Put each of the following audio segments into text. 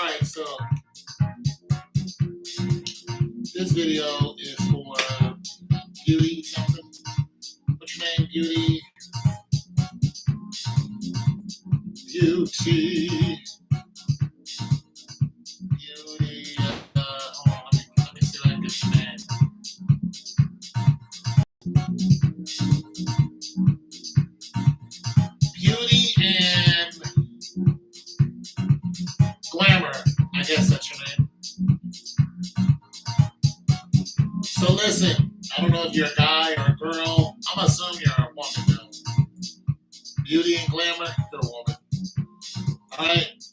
Alright, so this video is for Beauty something. What's your name? Beauty. Beauty. Hold on, let me see if I can get your name. Beauty and Glamour. I guess that's your name. So listen, I don't know if you're a guy or a girl. I'm assuming you're a woman though. Beauty and Glamour, you're a woman. Alright?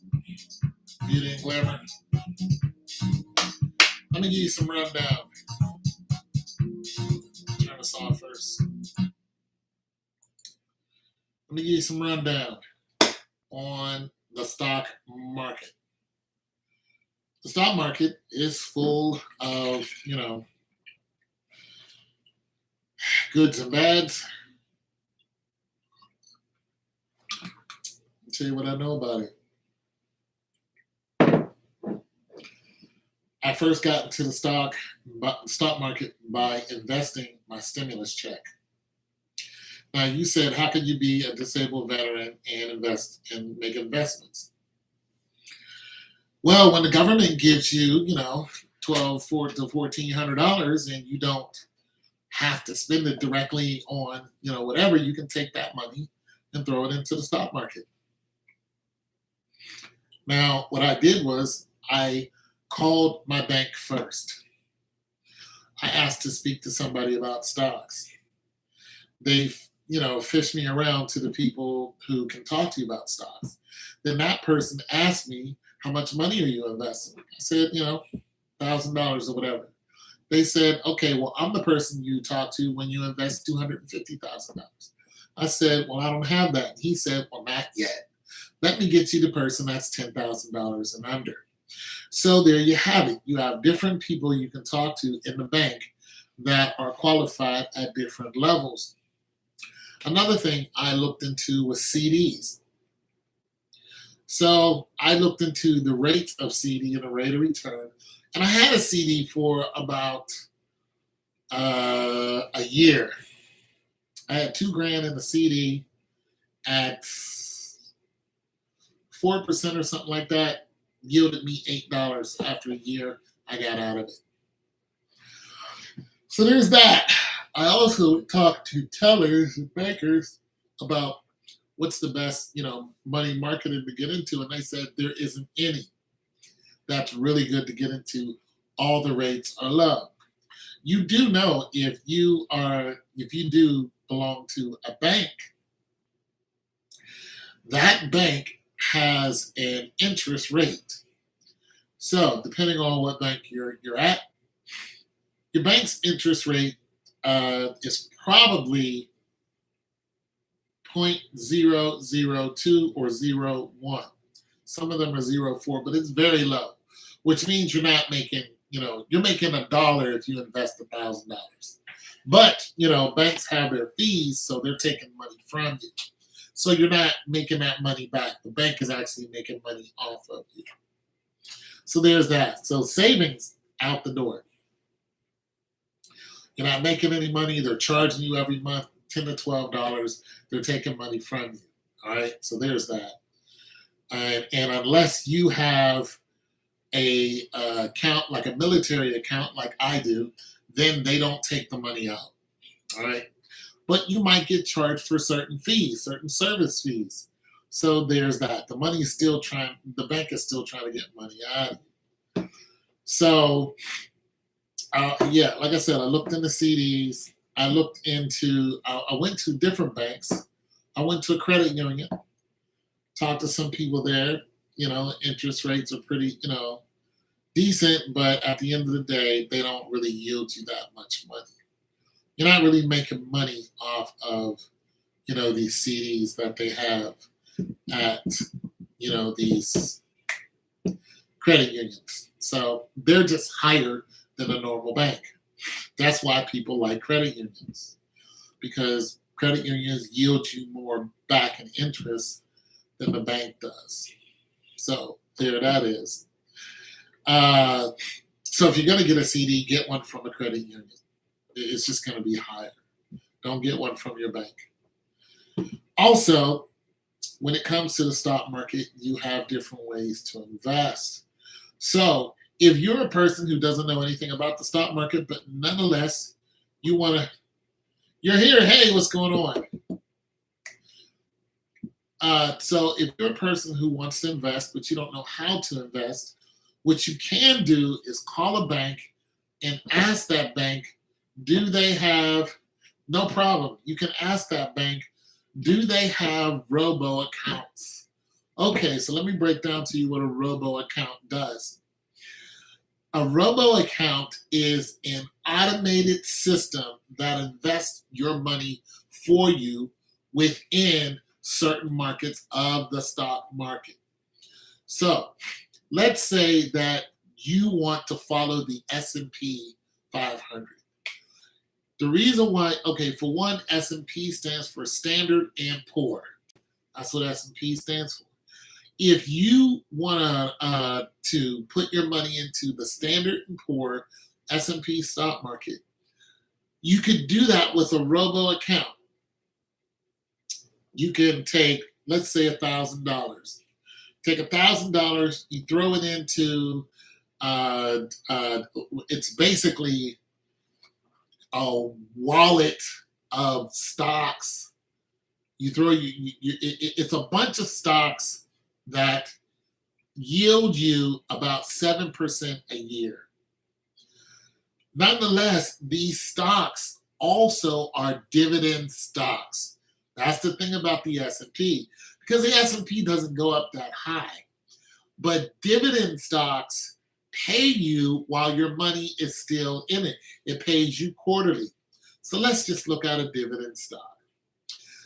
Beauty and Glamour. Let me give you some rundown. Turn this off first. Let me give you some rundown on the stock market. The stock market is full of, goods and bads. I'll tell you what I know about it. I first got into the stock market by investing my stimulus check. Now, you said, how could you be a disabled veteran and invest and make investments? Well, when the government gives you, $1,200 to $1,400, and you don't have to spend it directly on, whatever, you can take that money and throw it into the stock market. Now, what I did was I called my bank first. I asked to speak to somebody about stocks. They, fished me around to the people who can talk to you about stocks. Then that person asked me, how much money are you investing? I said, $1,000 or whatever. They said, okay, well, I'm the person you talk to when you invest $250,000. I said, well, I don't have that. He said, well, not yet. Let me get you the person that's $10,000 and under. So there you have it. You have different people you can talk to in the bank that are qualified at different levels. Another thing I looked into was CDs. So I looked into the rates of CD and the rate of return. And I had a CD for about a year. I had $2,000 in the CD at 4% or something like that. Yielded me $8 after a year. I got out of it. So there's that. I also talked to tellers and bankers about what's the best, money marketing to get into, and they said there isn't any. That's really good to get into. All the rates are low. You do know if you do belong to a bank, that bank has an interest rate. So depending on what bank you're at, your bank's interest rate is probably 0.002 or 0.01. Some of them are 0.4, but it's very low, which means you're not making, you're making $1 if you invest $1,000. But, banks have their fees, so they're taking money from you. So you're not making that money back. The bank is actually making money off of you. So there's that. So savings out the door. You're not making any money. They're charging you every month $10 to $12. They're taking money from you. All right. So there's that. And unless you have a account, like a military account like I do, then they don't take the money out. All right. But you might get charged for certain fees, certain service fees. So there's that. The bank is still trying to get money out of you. So like I said, I looked into CDs. I went to different banks. I went to a credit union, talked to some people there. Interest rates are pretty, decent, but at the end of the day, they don't really yield you that much money. You're not really making money off of, these CDs that they have at, these credit unions. So they're just higher than a normal bank. That's why people like credit unions, because credit unions yield you more back in interest than the bank does. So there that is. Uh, so if you're going to get a CD, get one from a credit union. It's just going to be higher. Don't get one from your bank. Also, when it comes to the stock market, you have different ways to invest. So if you're a person who doesn't know anything about the stock market, but nonetheless, you're here, hey, what's going on? So if you're a person who wants to invest, but you don't know how to invest, what you can do is call a bank and ask that bank, do they have, no problem, you can ask that bank, do they have robo accounts? Okay, so let me break down to you what a robo account does. A robo account is an automated system that invests your money for you within certain markets of the stock market. So let's say that you want to follow the S&P 500. The reason why, okay, for one, S&P stands for Standard and Poor. That's what S&P stands for. If you want to put your money into the Standard and Poor S&P stock market, you could do that with a robo account. You can take, let's say, $1,000. Take $1,000, you throw it into, it's basically a wallet of stocks. You throw, it's a bunch of stocks that yield you about 7% a year. Nonetheless, these stocks also are dividend stocks. That's the thing about the S&P, because the S&P doesn't go up that high. But dividend stocks pay you while your money is still in it. It pays you quarterly. So let's just look at a dividend stock.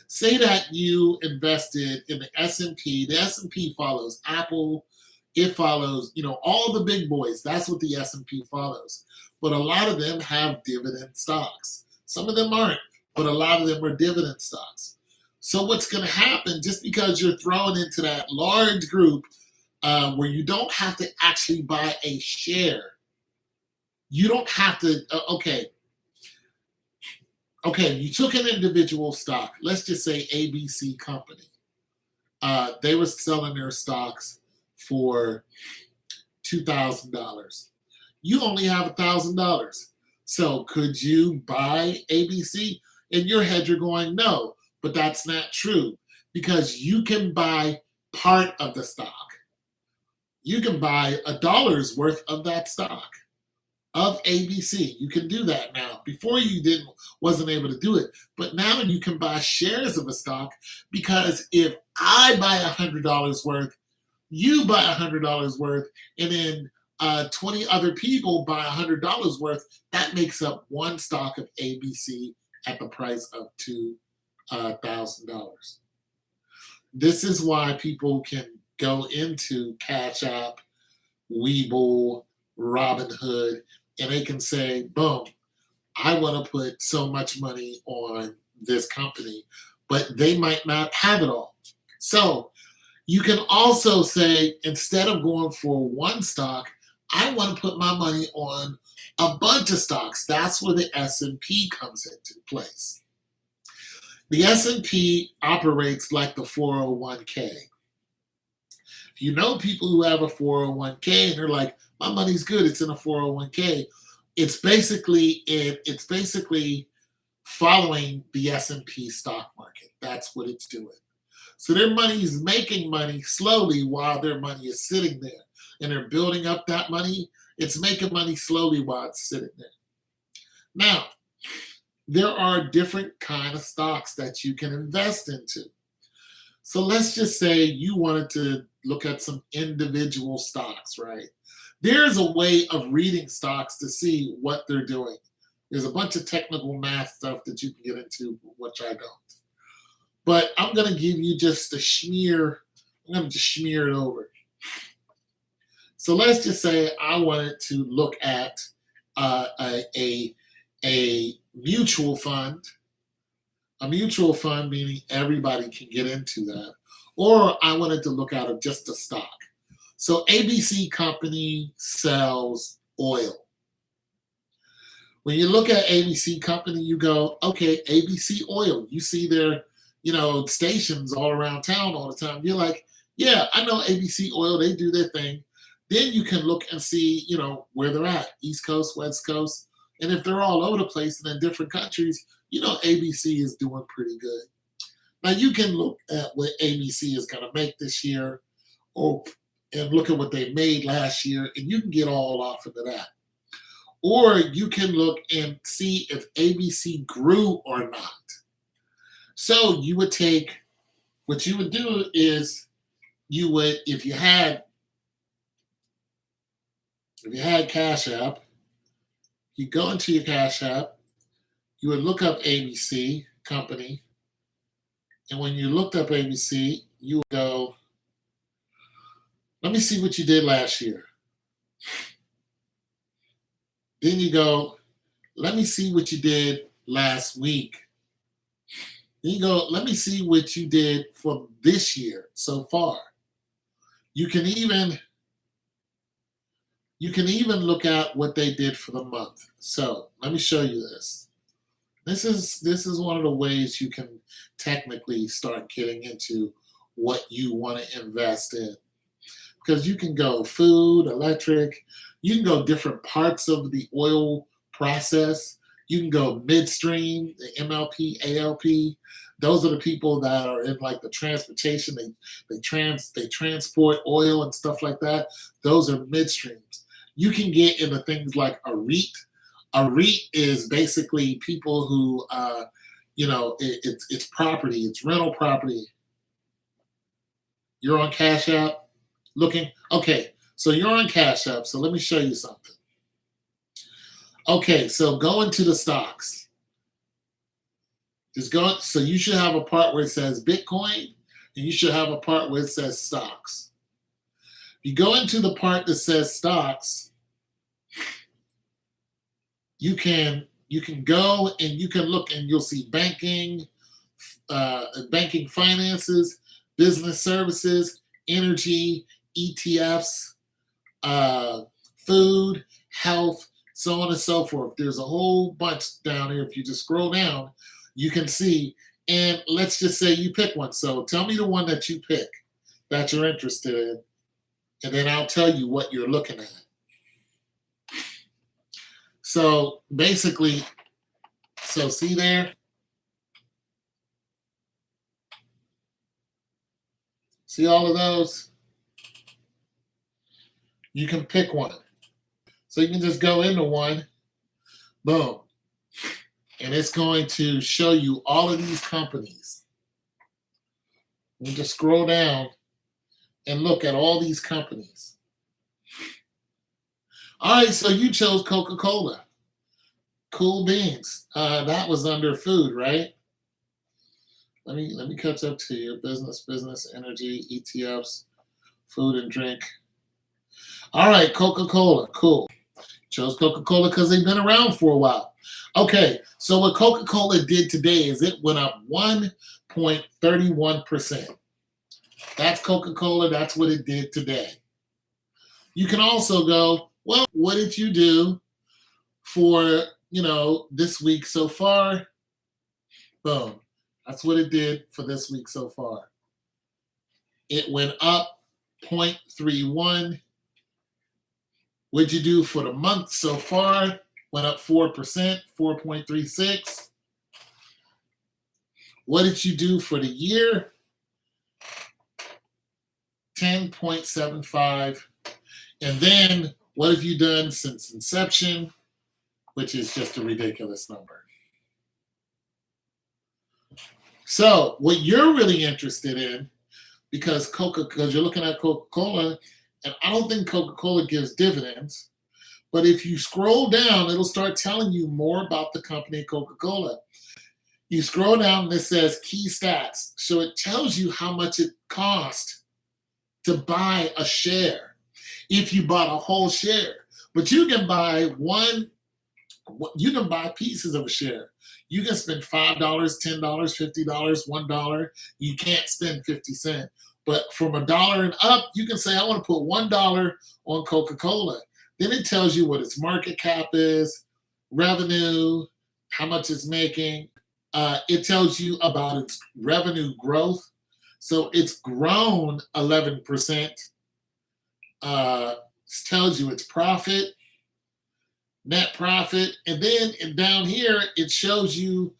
Say that you invested in the S&P. The S&P follows Apple. It follows, all the big boys. That's what the S&P follows. But a lot of them have dividend stocks. Some of them aren't, but a lot of them are dividend stocks. So what's going to happen, just because you're thrown into that large group where you don't have to actually buy a share, you don't have to, okay, you took an individual stock, let's just say ABC Company. They were selling their stocks for $2,000. You only have $1,000. So could you buy ABC? In your head, you're going, no. But that's not true, because you can buy part of the stock. You can buy $1 worth of that stock of ABC. You can do that now. Before you wasn't able to do it, but now you can buy shares of a stock, because if I buy $100 worth, you buy $100 worth, and then 20 other people buy $100 worth, that makes up one stock of ABC at the price of $2,000. This is why people can go into Cash App, Webull, Robinhood, and they can say, boom, I want to put so much money on this company, but they might not have it all. So you can also say, instead of going for one stock, I want to put my money on a bunch of stocks. That's where the S&P comes into place. The S&P operates like the 401k. If you know people who have a 401k and they're like, my money's good, it's in a 401k, it's basically following the S&P stock market. That's what it's doing. So their money is making money slowly while their money is sitting there. And they're building up that money. It's making money slowly while it's sitting there. Now, there are different kind of stocks that you can invest into. So let's just say you wanted to look at some individual stocks, right? There's a way of reading stocks to see what they're doing. There's a bunch of technical math stuff that you can get into, which I don't. But I'm going to give you just a smear. I'm going to just smear it over. So let's just say I wanted to look at a mutual fund. A mutual fund meaning everybody can get into that. Or I wanted to look at just a stock. So ABC Company sells oil. When you look at ABC Company, you go, okay, ABC Oil. You see their, stations all around town all the time. You're like, yeah, I know ABC Oil. They do their thing. Then you can look and see, where they're at, East Coast, West Coast. And if they're all over the place and in different countries, ABC is doing pretty good. Now you can look at what ABC is going to make this year, and look at what they made last year, and you can get all off into that. Or you can look and see if ABC grew or not. So you would take, what you would do is you would, if you had Cash App, you go into your Cash App, you would look up ABC Company, and when you looked up ABC, you would go, let me see what you did last year. Then you go, let me see what you did last week. Then you go, let me see what you did for this year so far. You can even look at what they did for the month. So let me show you this. This is one of the ways you can technically start getting into what you want to invest in. Because you can go food, electric, you can go different parts of the oil process. You can go midstream, the MLP, ALP. Those are the people that are in like the transportation. They transport oil and stuff like that. Those are midstreams. You can get into things like a REIT. A REIT is basically people who, it's property, it's rental property. You're on Cash App. Looking, okay, so you're on Cash App, so let me show you something. Okay, so go into the stocks. So you should have a part where it says Bitcoin, and you should have a part where it says stocks. You go into the part that says stocks, you can go and you can look and you'll see banking finances, business services, energy, ETFs, food, health, so on and so forth. There's a whole bunch down here. If you just scroll down, you can see. And let's just say you pick one. So tell me the one that you pick that you're interested in, and then I'll tell you what you're looking at. So basically, see there? See all of those? You can pick one. So you can just go into one, boom, and it's going to show you all of these companies. You just scroll down and look at all these companies. All right, so you chose Coca-Cola. Cool beans. That was under food, right? Let me catch up to you. Business, energy, ETFs, food and drink. All right, Coca-Cola, cool. Chose Coca-Cola because they've been around for a while. Okay, so what Coca-Cola did today is it went up 1.31%. That's Coca-Cola, that's what it did today. You can also go, well, what did you do for, this week so far? Boom. That's what it did for this week so far. It went up 0.31. What'd you do for the month so far? Went up 4%, 4.36. What did you do for the year? 10.75. And then what have you done since inception? Which is just a ridiculous number. So what you're really interested in, because you're looking at Coca-Cola, and I don't think Coca-Cola gives dividends, but if you scroll down, it'll start telling you more about the company Coca-Cola. You scroll down and it says key stats. So it tells you how much it cost to buy a share if you bought a whole share. But you can buy pieces of a share. You can spend $5, $10, $50, $1. You can't spend 50 cents. But from $1 and up, you can say, I want to put $1 on Coca-Cola. Then it tells you what its market cap is, revenue, how much it's making. It tells you about its revenue growth. So it's grown 11%. It tells you its profit, net profit. And then down here, it shows you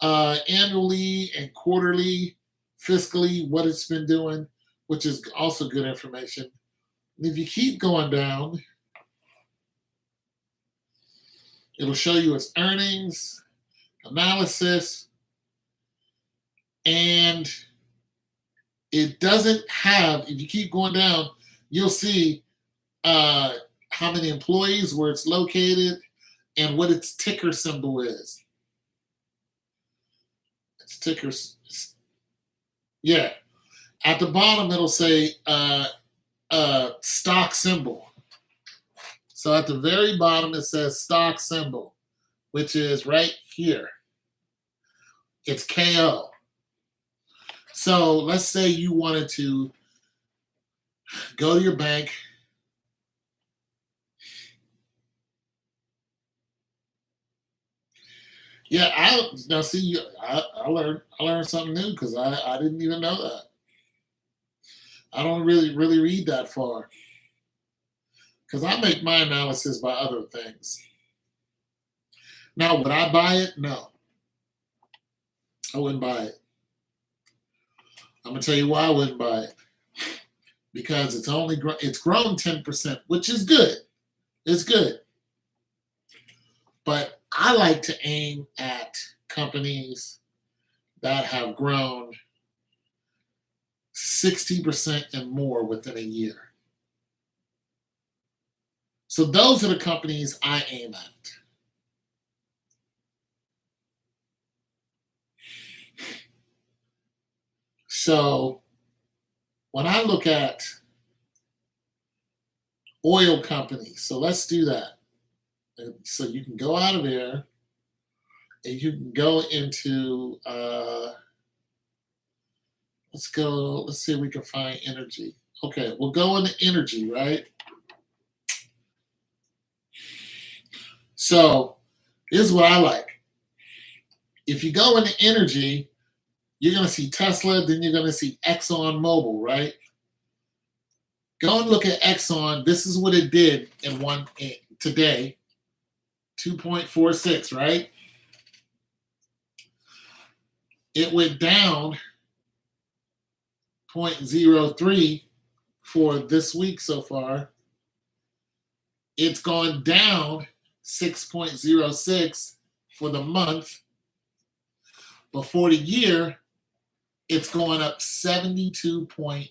annually and quarterly, fiscally, what it's been doing, which is also good information. And if you keep going down, it'll show you its earnings, analysis, and it doesn't have, if you keep going down, you'll see how many employees, where it's located, and what its ticker symbol is. Its ticker, yeah. At the bottom, it'll say stock symbol. So at the very bottom, it says stock symbol, which is right here. It's KO. So let's say you wanted to go to your bank. Yeah, I learned something new because I didn't even know that. I don't really read that far because I make my analysis by other things. Now, would I buy it? No, I wouldn't buy it. I'm gonna tell you why I wouldn't buy it. Because it's grown 10%, which is good. It's good. But I like to aim at companies that have grown 60% and more within a year. So those are the companies I aim at. So when I look at oil companies, so let's do that. And so you can go out of there and you can go into, let's see if we can find energy. Okay, we'll go into energy, right? So here's what I like. If you go into energy, you're going to see Tesla, then you're going to see Exxon Mobil, right? Go and look at Exxon. This is what it did today, 2.46, right? It went down 0.03 for this week so far. It's gone down 6.06 for the month. But for the year, it's going up 72.14.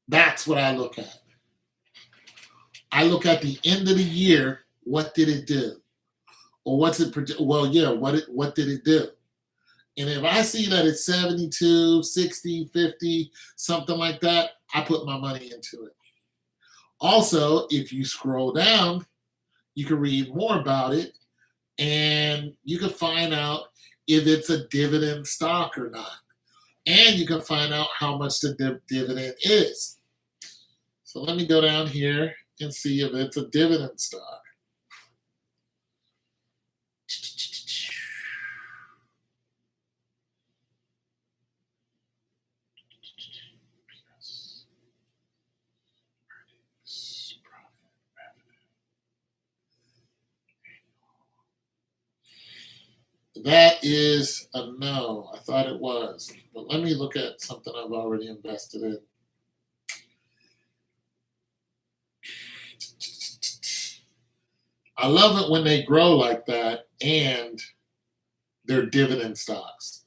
That's what I look at. I look at the end of the year. What did it do? Or what's it? Well, yeah. What did it do? And if I see that it's 72, 60, 50, something like that, I put my money into it. Also, if you scroll down, you can read more about it, and you can find out if it's a dividend stock or not. And you can find out how much the dividend is. So let me go down here and see if it's a dividend stock. That is a no. I thought it was. But let me look at something I've already invested in. I love it when they grow like that and they're dividend stocks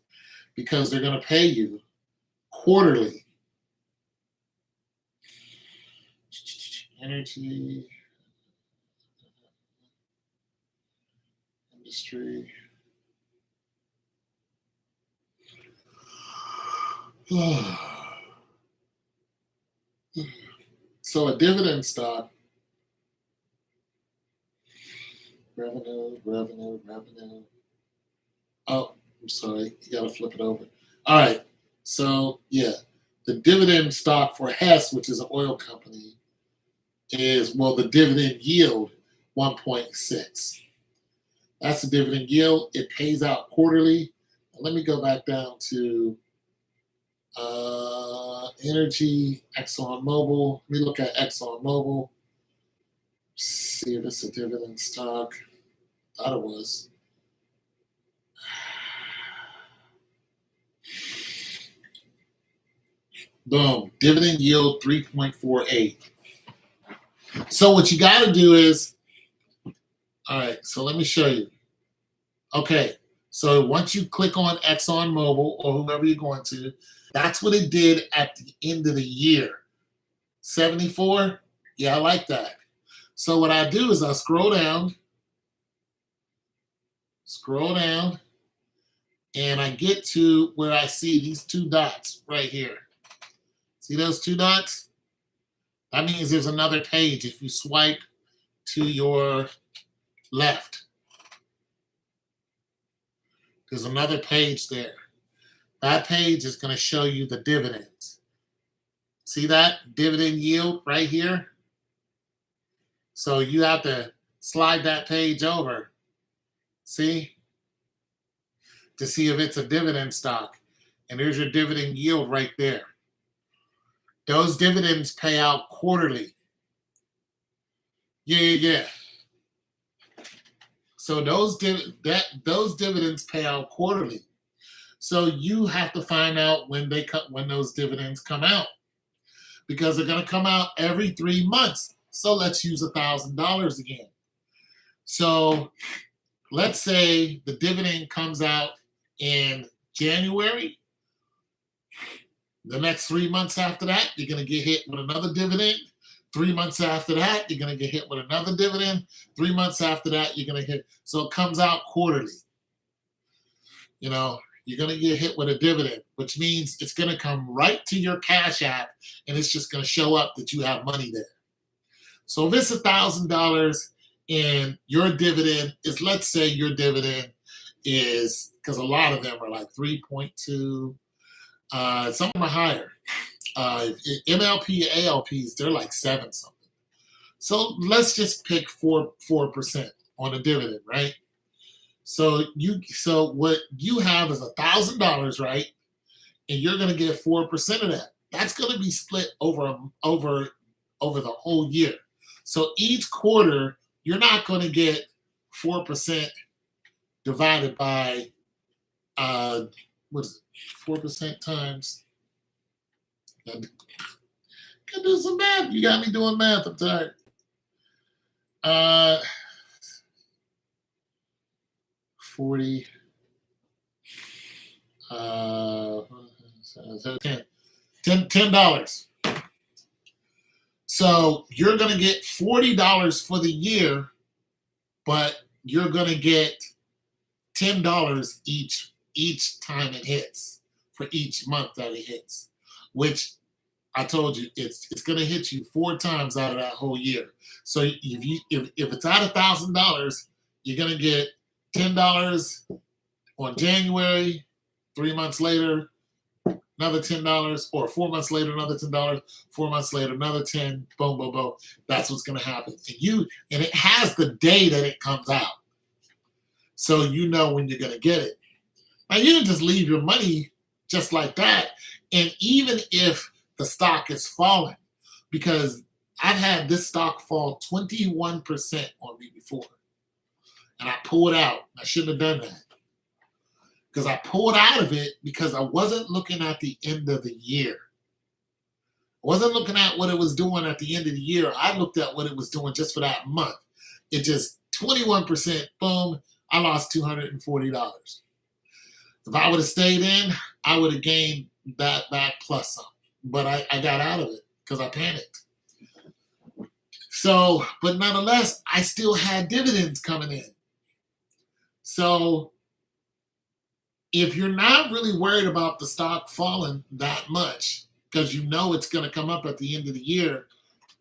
because they're going to pay you quarterly. Energy, industry. So a dividend stock, revenue. Oh, I'm sorry. You got to flip it over. All right. So yeah, the dividend stock for Hess, which is an oil company, is well the dividend yield 1.6. That's the dividend yield. It pays out quarterly. Let me go back down to energy, ExxonMobil. Let me look at ExxonMobil. See if it's a dividend stock. Thought it was. Boom. Dividend yield 3.48. So what you got to do is, all right, so let me show you. Okay, so once you click on ExxonMobil or whoever you're going to, that's what it did at the end of the year. 74? Yeah, I like that. So what I do is I scroll down, and I get to where I see these two dots right here. See those two dots? That means there's another page if you swipe to your left. There's another page there. That page is going to show you the dividends. See that dividend yield right here? So you have to slide that page over, see, to see if it's a dividend stock. And there's your dividend yield right there. Those dividends pay out quarterly. Yeah. So those dividends pay out quarterly. So you have to find out when those dividends come out, because they're going to come out every 3 months. So let's use $1,000 again. So let's say the dividend comes out in January. The next 3 months after that, you're going to get hit with another dividend. 3 months after that, you're going to get hit with another dividend. 3 months after that, you're going to hit. So it comes out quarterly. You know, you're going to get hit with a dividend, which means it's going to come right to your Cash App, and it's just going to show up that you have money there. So if it's $1,000 and your dividend is, let's say your dividend is, because a lot of them are like 3.2, some are higher. MLP, ALPs, they're like 7 something. So let's just pick 4% on a dividend, right? So what you have is $1,000, right? And you're going to get 4% of that. That's going to be split over the whole year. So each quarter, you're not going to get 4% divided by what is it? 4% times. Gotta do some math. You got me doing math. I'm tired. 40. $10. So you're going to get $40 for the year, but you're going to get $10 each time it hits, for each month that it hits, which I told you it's going to hit you 4 times out of that whole year. So if it's at $1,000, you're going to get $10 on January, 3 months later, another $10, or 4 months later, another $10, 4 months later, another 10, boom, boom, boom. That's what's going to happen. And it has the day that it comes out. So you know when you're going to get it. Now, you can just leave your money just like that. And even if the stock is falling, because I've had this stock fall 21% on me before. And I pulled out. I shouldn't have done that. Because I pulled out of it because I wasn't looking at the end of the year. I wasn't looking at what it was doing at the end of the year. I looked at what it was doing just for that month. It just 21%, boom, I lost $240. If I would have stayed in, I would have gained that back plus some. But I got out of it because I panicked. So, but nonetheless, I still had dividends coming in. So if you're not really worried about the stock falling that much, because you know it's going to come up at the end of the year,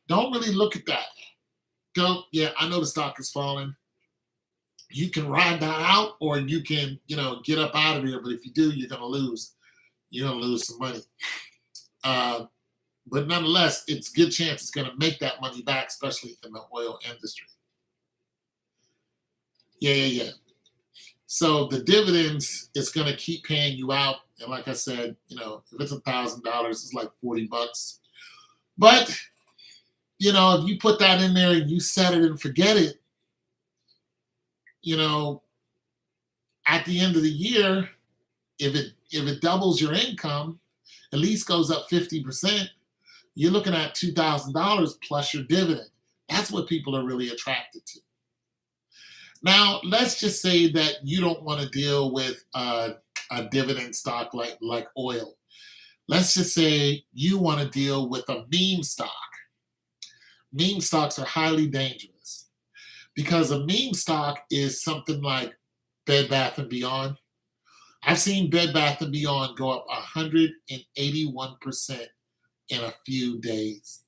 don't really look at that. Go, yeah, I know the stock is falling. You can ride that out, or you can, get up out of here. But if you do, you're going to lose. you're gonna lose some money. Uh, but nonetheless, it's a good chance it's gonna make that money back, especially in the oil industry. Yeah, yeah, yeah. So the dividends is gonna keep paying you out. And like I said, if it's $1,000, it's like $40. But if you put that in there and you set it and forget it, you know, at the end of the year, if it doubles your income, at least goes up 50%, you're looking at $2,000 plus your dividend. That's what people are really attracted to. Now, let's just say that you don't want to deal with a dividend stock like oil. Let's just say you want to deal with a meme stock. Meme stocks are highly dangerous because a meme stock is something like Bed Bath and Beyond. I've seen Bed Bath and Beyond go up 181% in a few days.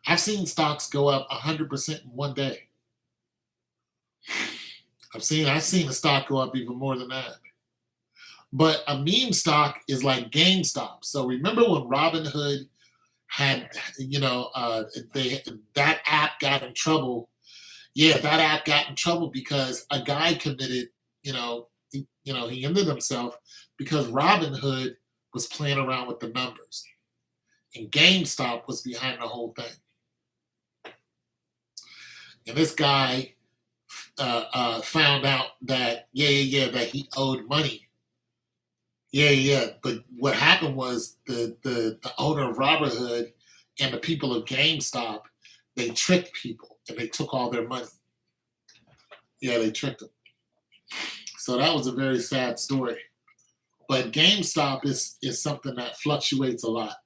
I've seen stocks go up 100% in one day. I've seen a stock go up even more than that. But a meme stock is like GameStop. So remember when Robinhood had, that app got in trouble. Yeah, that app got in trouble because a guy committed, he ended himself because Robinhood was playing around with the numbers, and GameStop was behind the whole thing. And this guy found out that that he owed money. Yeah. But what happened was the owner of Robinhood and the people of GameStop, they tricked people and they took all their money. Yeah, they tricked them. So that was a very sad story. But GameStop is something that fluctuates a lot,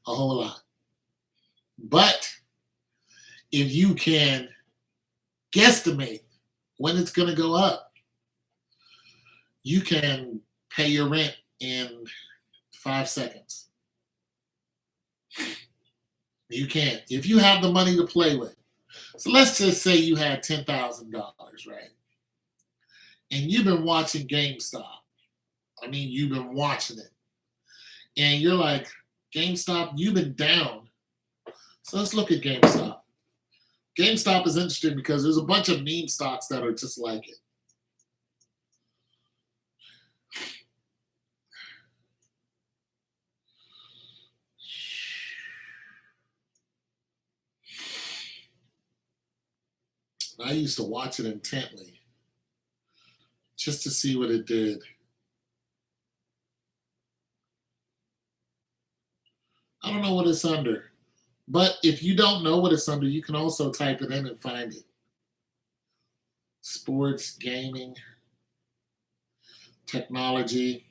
a whole lot. But if you can guesstimate when it's going to go up, you can pay your rent in 5 seconds. You can, if you have the money to play with. So let's just say you had $10,000, right? And you've been watching GameStop. I mean, you've been watching it. And you're like, GameStop, you've been down. So let's look at GameStop. GameStop is interesting because there's a bunch of meme stocks that are just like it. I used to watch it intently just to see what it did. I don't know what it's under. But if you don't know what it's under, you can also type it in and find it. Sports, gaming, technology.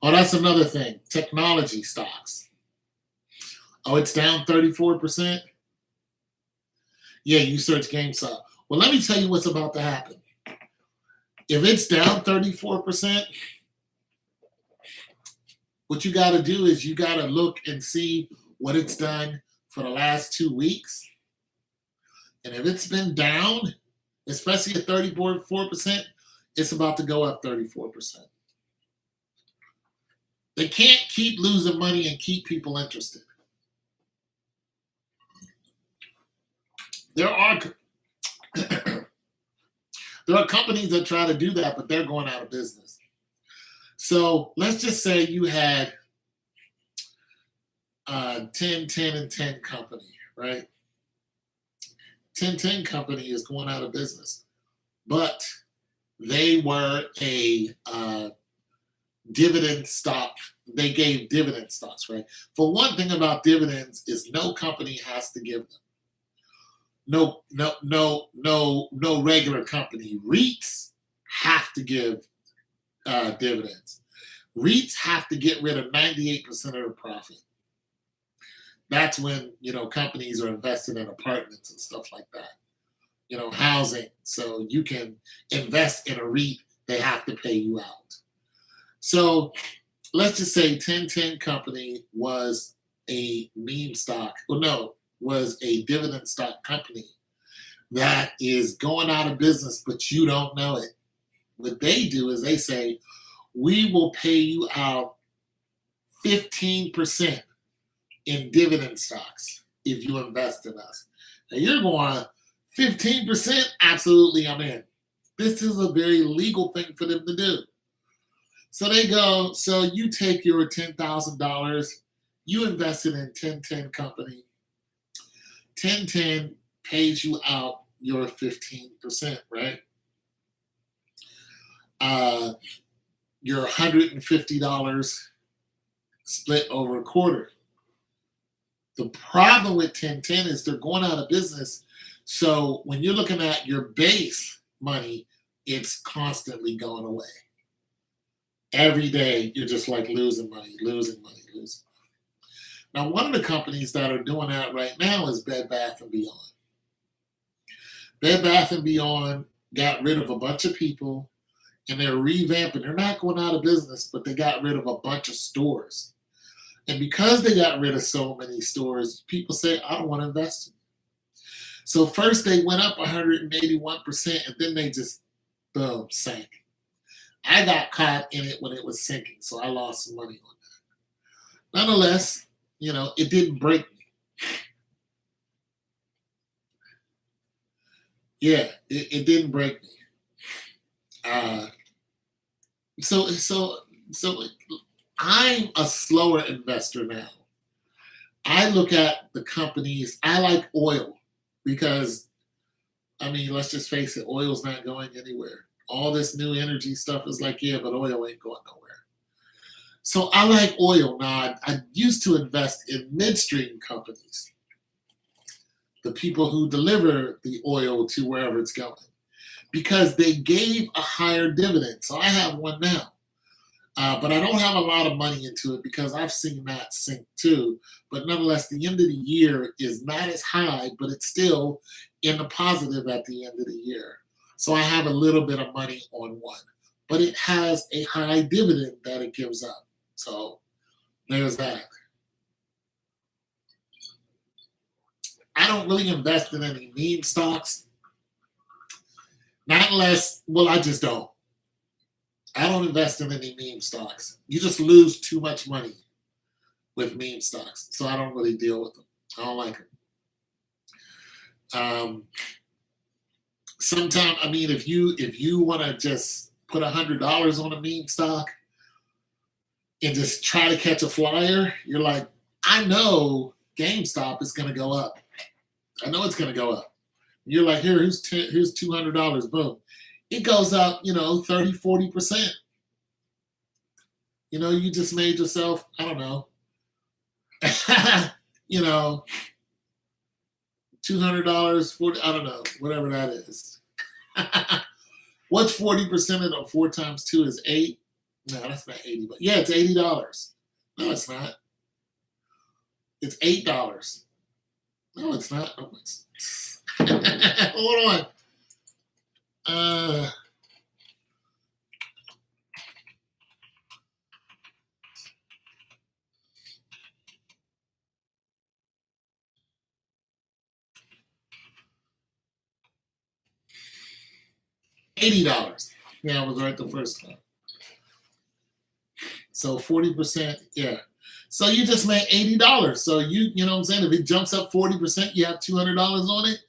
Oh, that's another thing. Technology stocks. Oh, it's down 34%? Yeah, you search GameStop. Well, let me tell you what's about to happen. If it's down 34%, what you got to do is you got to look and see what it's done for the last 2 weeks. And if it's been down, especially at 34%, it's about to go up 34%. They can't keep losing money and keep people interested. There are companies that try to do that, but they're going out of business. So let's just say you had 10, 10, and 10 company, right? 10, 10 company is going out of business, but they were a dividend stock. They gave dividend stocks, right? For one thing about dividends is no company has to give them. No regular company. REITs have to give dividends. REITs have to get rid of 98% of their profit. That's when, companies are investing in apartments and stuff like that. Housing. So you can invest in a REIT, they have to pay you out. So let's just say 1010 company was a meme stock. Well, no, was a dividend stock company that is going out of business, but you don't know it. What they do is they say, we will pay you out 15% in dividend stocks if you invest in us. Now you're going 15%? Absolutely, I'm in. This is a very legal thing for them to do. So they go, so you take your $10,000, you invest it in 1010 company. 1010 pays you out your 15%, right? Your $150 split over a quarter. The problem with 1010 is they're going out of business. So when you're looking at your base money, it's constantly going away. Every day, you're just like losing money, losing money, losing money. Now, one of the companies that are doing that right now is Bed Bath & Beyond. Bed Bath & Beyond got rid of a bunch of people, and they're revamping. They're not going out of business, but they got rid of a bunch of stores. And because they got rid of so many stores, people say, I don't want to invest in it. So first they went up 181%, and then they just, boom, sank. I got caught in it when it was sinking, so I lost some money on that. Nonetheless, it didn't break me. Yeah, it didn't break me. So I'm a slower investor now. I look at the companies. I like oil because, let's just face it, oil's not going anywhere. All this new energy stuff is like, yeah, but oil ain't going nowhere. So I like oil. Now, I used to invest in midstream companies, the people who deliver the oil to wherever it's going, because they gave a higher dividend. So I have one now. But I don't have a lot of money into it because I've seen that sink too. But nonetheless, the end of the year is not as high, but it's still in the positive at the end of the year. So I have a little bit of money on one, but it has a high dividend that it gives up. So there's that. I don't really invest in any meme stocks. Not unless, I just don't. I don't invest in any meme stocks. You just lose too much money with meme stocks. So I don't really deal with them. I don't like them. Sometimes, if you want to just put $100 on a meme stock and just try to catch a flyer, you're like, I know GameStop is going to go up. I know it's going to go up. You're like, here's $200. Boom. It goes up, 30, 40%. You just made yourself, I don't know, $200, 40, I don't know, whatever that is. What's 40% of them? 4 times 2 is 8. No, that's not 80. But yeah, it's $80. No, it's not. It's $8. No, it's not. Oh, hold on. $80. Yeah, I was right the first time. So 40%, yeah. So you just made $80. So you know what I'm saying? If it jumps up 40%, you have $200 on it.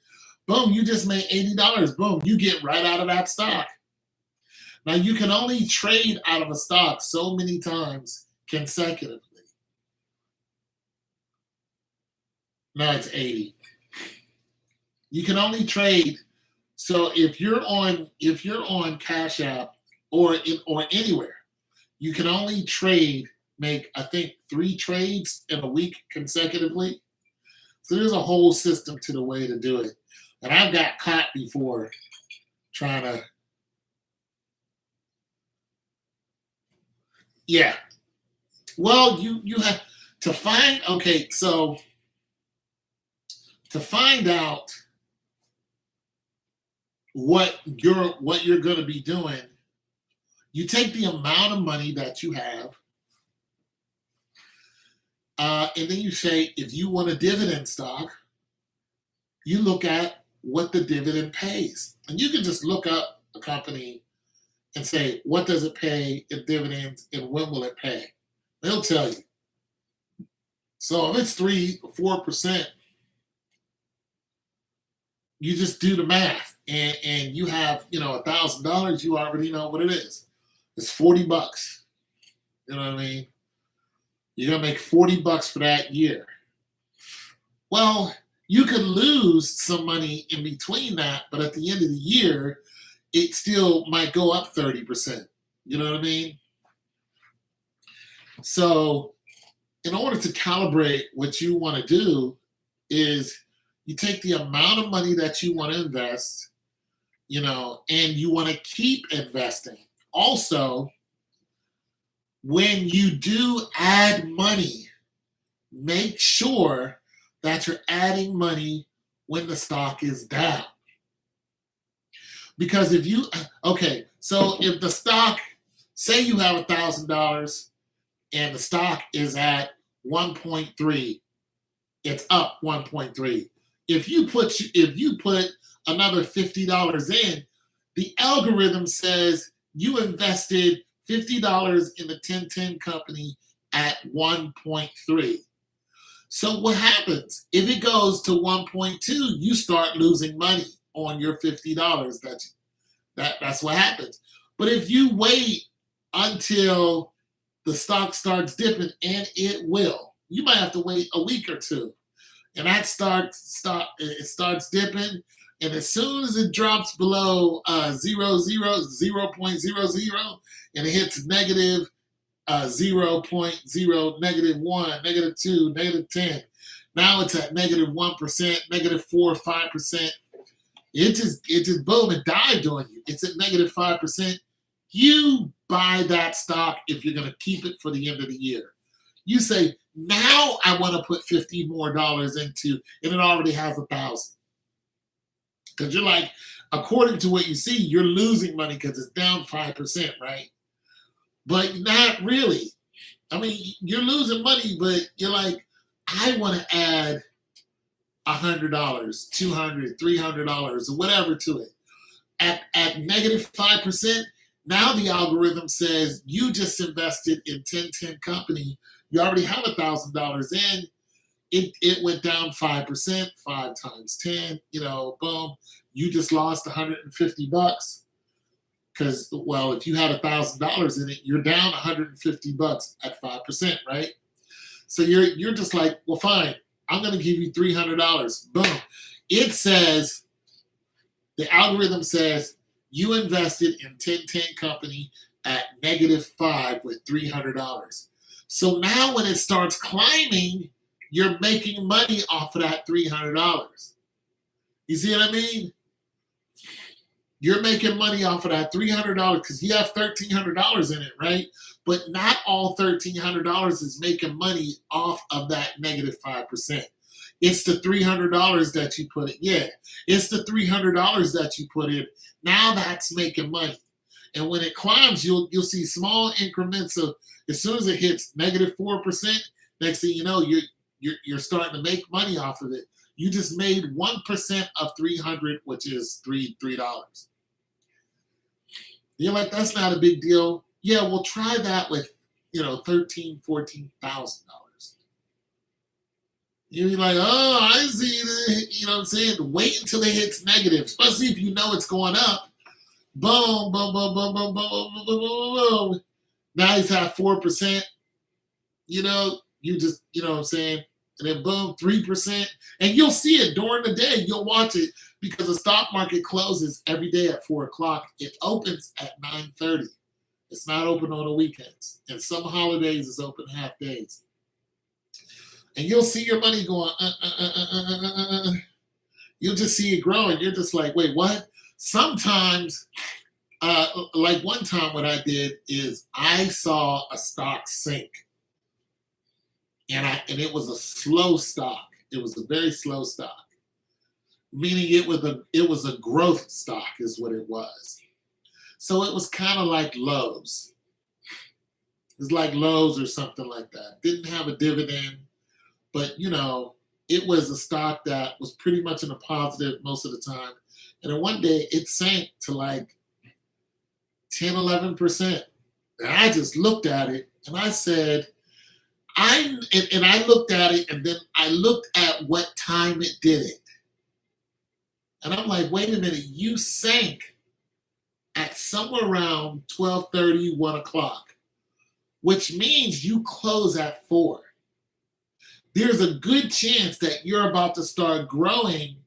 Boom, you just made $80. Boom, you get right out of that stock. Now you can only trade out of a stock so many times consecutively. Now it's 80. You can only trade. So if you're on Cash App or anywhere, you can only make I think 3 trades in a week consecutively. So there's a whole system to the way to do it. And I've got caught before trying to. Yeah. Well, you have to find. Okay, so to find out what you're going to be doing, you take the amount of money that you have, and then you say, if you want a dividend stock, you look at what the dividend pays. And you can just look up a company and say, what does it pay in dividends and when will it pay? They'll tell you. So if it's 3 or 4%, you just do the math, and you have $1,000. You already know what it is. It's $40. You know what I mean? You're gonna make $40 for that year. Well, you could lose some money in between that, but at the end of the year, it still might go up 30%. You know what I mean? So, in order to calibrate what you want to do, is you take the amount of money that you want to invest, and you want to keep investing. Also, when you do add money, make sure that you're adding money when the stock is down. Because so if the stock, say you have $1,000 and the stock is at 1.3, it's up 1.3. If you put another $50 in, the algorithm says you invested $50 in the 1010 company at 1.3. So what happens? If it goes to 1.2, you start losing money on your $50. That's what happens. But if you wait until the stock starts dipping, and it will, you might have to wait a week or two, and it starts dipping, and as soon as it drops below 0.00, and it hits negative 0.0, -1, -2, -10. Now it's at -1%, -4, 5%. It just boom, it dived on you. It's at -5%. You buy that stock if you're going to keep it for the end of the year. You say, now I want to put $50 more into, and it already has 1,000. Because you're like, according to what you see, you're losing money because it's down 5%, right? But not really. I mean, you're losing money, but you're like, I want to add $100, $200, $300, or whatever to it. At -5%, now the algorithm says you just invested in 1010 company. You already have $1,000 in. It went down 5%, 5 times 10. Boom. You just lost $150. Because, well, if you had $1,000 in it, you're down $150 at 5%, right? So you're just like, well, fine, I'm going to give you $300. Boom. It says, the algorithm says, you invested in 1010 company at -5 with $300. So now when it starts climbing, you're making money off of that $300. You see what I mean? You're making money off of that $300 because you have $1,300 in it, right? But not all $1,300 is making money off of that -5%. It's the $300 that you put in. Yeah, it's the $300 that you put in. Now that's making money. And when it climbs, you'll see small increments of, as soon as it hits -4%, next thing you know, you're starting to make money off of it. You just made 1% of 300, which is $3. You're like, that's not a big deal. Yeah, well, try that with, $13,000, $14,000. You're like, oh, I see it. You know what I'm saying? Wait until it hits negative, especially if you know it's going up. Boom, boom, boom, boom, boom, boom, boom, boom, boom. Now he's at 4%. You just, what I'm saying? And then boom, 3%. And you'll see it during the day. You'll watch it because the stock market closes every day at 4 o'clock. It opens at 9:30. It's not open on the weekends. And some holidays it's open half days. And you'll see your money going, You'll just see it growing. You're just like, wait, what? Sometimes, like one time what I did is I saw a stock sink. And it was a slow stock. It was a very slow stock, meaning it was a growth stock is what it was. So it was kind of like Lowe's. It's like Lowe's or something like that. Didn't have a dividend, but it was a stock that was pretty much in a positive most of the time. And then one day it sank to like 10, 11%. And I just looked at it and I said, and I looked at it and then I looked at what time it did it. And I'm like, wait a minute, you sank at somewhere around 12:30, 1 o'clock, which means you close at 4. There's a good chance that you're about to start growing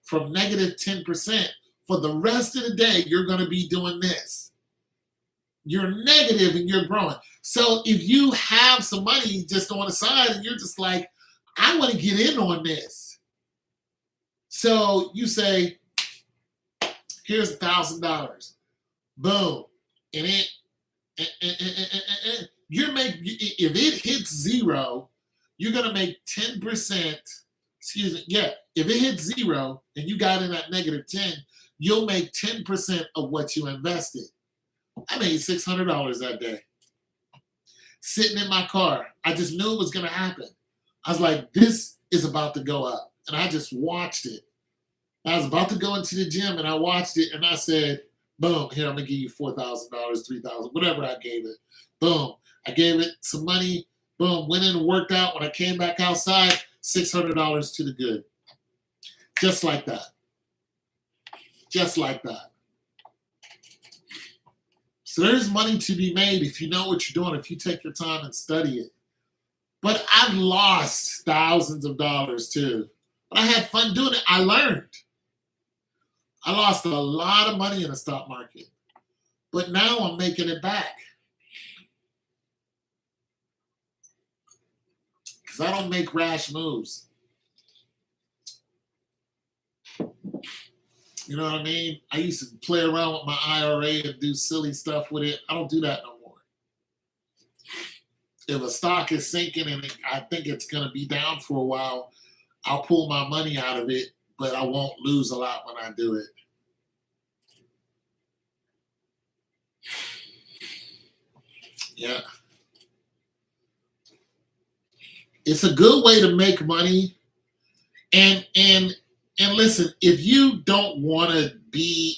from negative 10%. For the rest of the day, you're going to be doing this. You're negative and you're growing. So if you have some money just on the side and you're just like, I want to get in on this. So you say, here's $1,000. Boom. And you're making, if it hits 0, you're going to make 10%. Excuse me. Yeah. If it hits 0 and you got in at negative 10, you'll make 10% of what you invested. I made $600 that day. Sitting in my car. I just knew it was going to happen. I was like, this is about to go up. And I just watched it. I was about to go into the gym and I watched it and I said, boom, here, I'm going to give you $4,000, $3,000, whatever I gave it. Boom. I gave it some money. Boom. Went in and worked out. When I came back outside, $600 to the good. Just like that. Just like that. So there's money to be made if you know what you're doing, if you take your time and study it. But I've lost thousands of dollars too. But I had fun doing it. I learned. I lost a lot of money in the stock market. But now I'm making it back. Because I don't make rash moves. You know what I mean? I used to play around with my IRA and do silly stuff with it. I don't do that no more. If a stock is sinking and I think it's going to be down for a while, I'll pull my money out of it, but I won't lose a lot when I do it. Yeah. It's a good way to make money. And listen, if you don't want to be,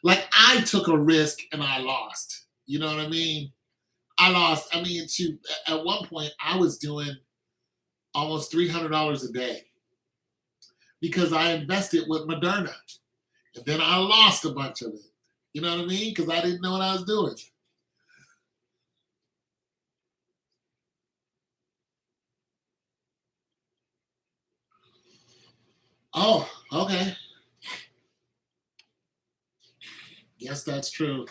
like I took a risk and I lost. You know what I mean? I lost. I mean, at one point I was doing almost $300 a day because I invested with Moderna. And then I lost a bunch of it. You know what I mean? Because I didn't know what I was doing. Oh, okay. Yes, that's true.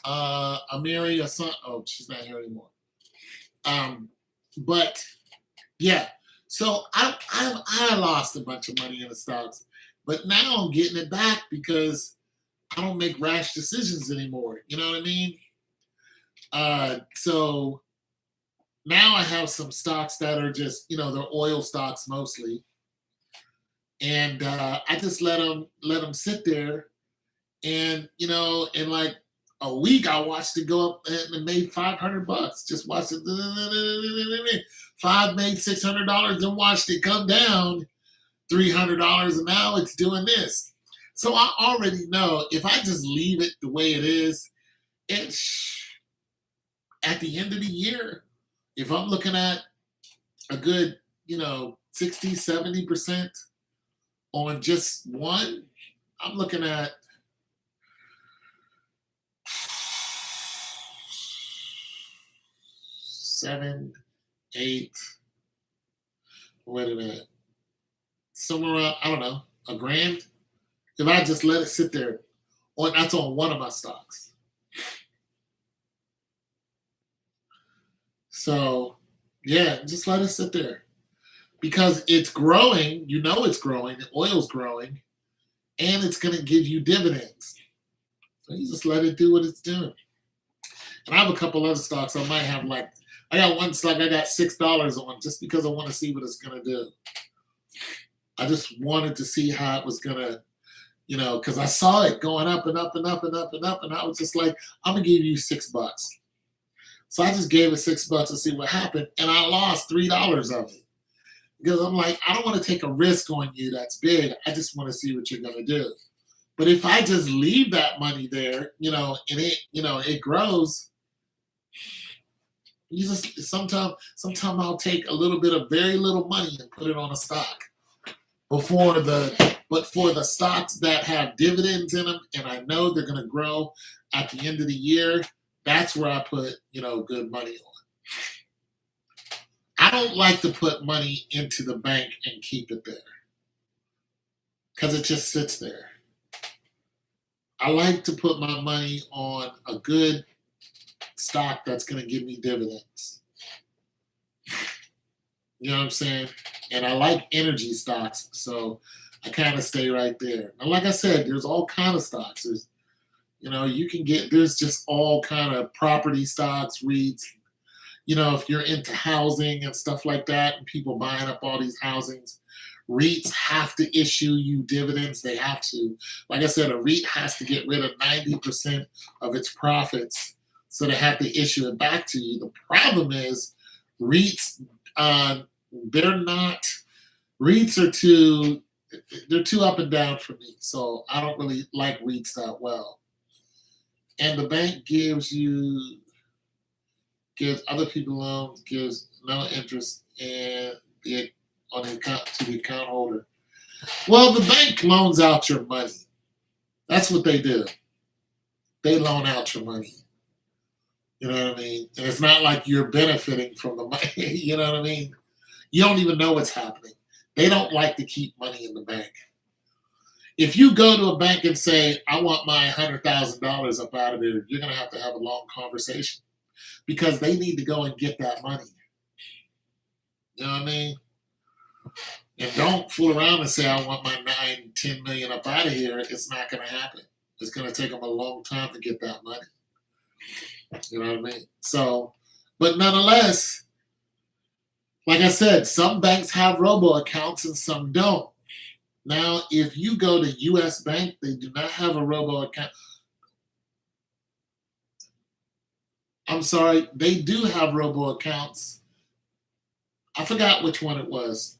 Amiri, oh, she's not here anymore. But yeah, so I lost a bunch of money in the stocks, but now I'm getting it back because I don't make rash decisions anymore. You know what I mean? So now I have some stocks that are just, they're oil stocks mostly. And I just let them sit there, and in like a week I watched it go up and made $500. Just watched it. Five made $600, then watched it come down $300, and now it's doing this. So I already know if I just leave it the way it is, it's at the end of the year. If I'm looking at a good, 60, 70%. On just one, I'm looking at $7, $8. Wait a minute. Somewhere around, I don't know, $1,000. If I just let it sit there, that's on one of my stocks. So, yeah, just let it sit there. Because it's growing, it's growing, the oil's growing, and it's going to give you dividends. So you just let it do what it's doing. And I have a couple other stocks I might have, I got one stock I got $6 on just because I want to see what it's going to do. I just wanted to see how it was going to, because I saw it going up and up and up and up and up, and I was just like, I'm going to give you $6. So I just gave it $6 to see what happened, and I lost $3 of it. Because I'm like, I don't want to take a risk on you that's big. I just want to see what you're going to do. But if I just leave that money there, and it grows, you just sometimes I'll take a little bit of very little money and put it on a stock. But for the stocks that have dividends in them and I know they're gonna grow at the end of the year, that's where I put, good money on. I don't like to put money into the bank and keep it there because it just sits there. I like to put my money on a good stock that's going to give me dividends. You know what I'm saying? And I like energy stocks, so I kind of stay right there. And like I said, there's all kind of stocks. There's just all kind of property stocks, REITs. If you're into housing and stuff like that, and people buying up all these housings, REITs have to issue you dividends. They have to. Like I said, a REIT has to get rid of 90% of its profits, so they have to issue it back to you. The problem is REITs, they're too up and down for me. So I don't really like REITs that well. And the bank gives other people loans, gives no interest on the account to the account holder. Well, the bank loans out your money. That's what they do. They loan out your money. You know what I mean? And it's not like you're benefiting from the money. You know what I mean? You don't even know what's happening. They don't like to keep money in the bank. If you go to a bank and say, I want my $100,000 up out of there, you're going to have a long conversation because they need to go and get that money. You know what I mean? And don't fool around and say, I want my 9-10 million up out of here. It's not going to happen. It's going to take them a long time to get that money. You know what I mean? So, but nonetheless, like I said, some banks have robo accounts and some don't. Now, if you go to US Bank, they do not have a robo account. I'm sorry, they do have robo accounts. I forgot which one it was.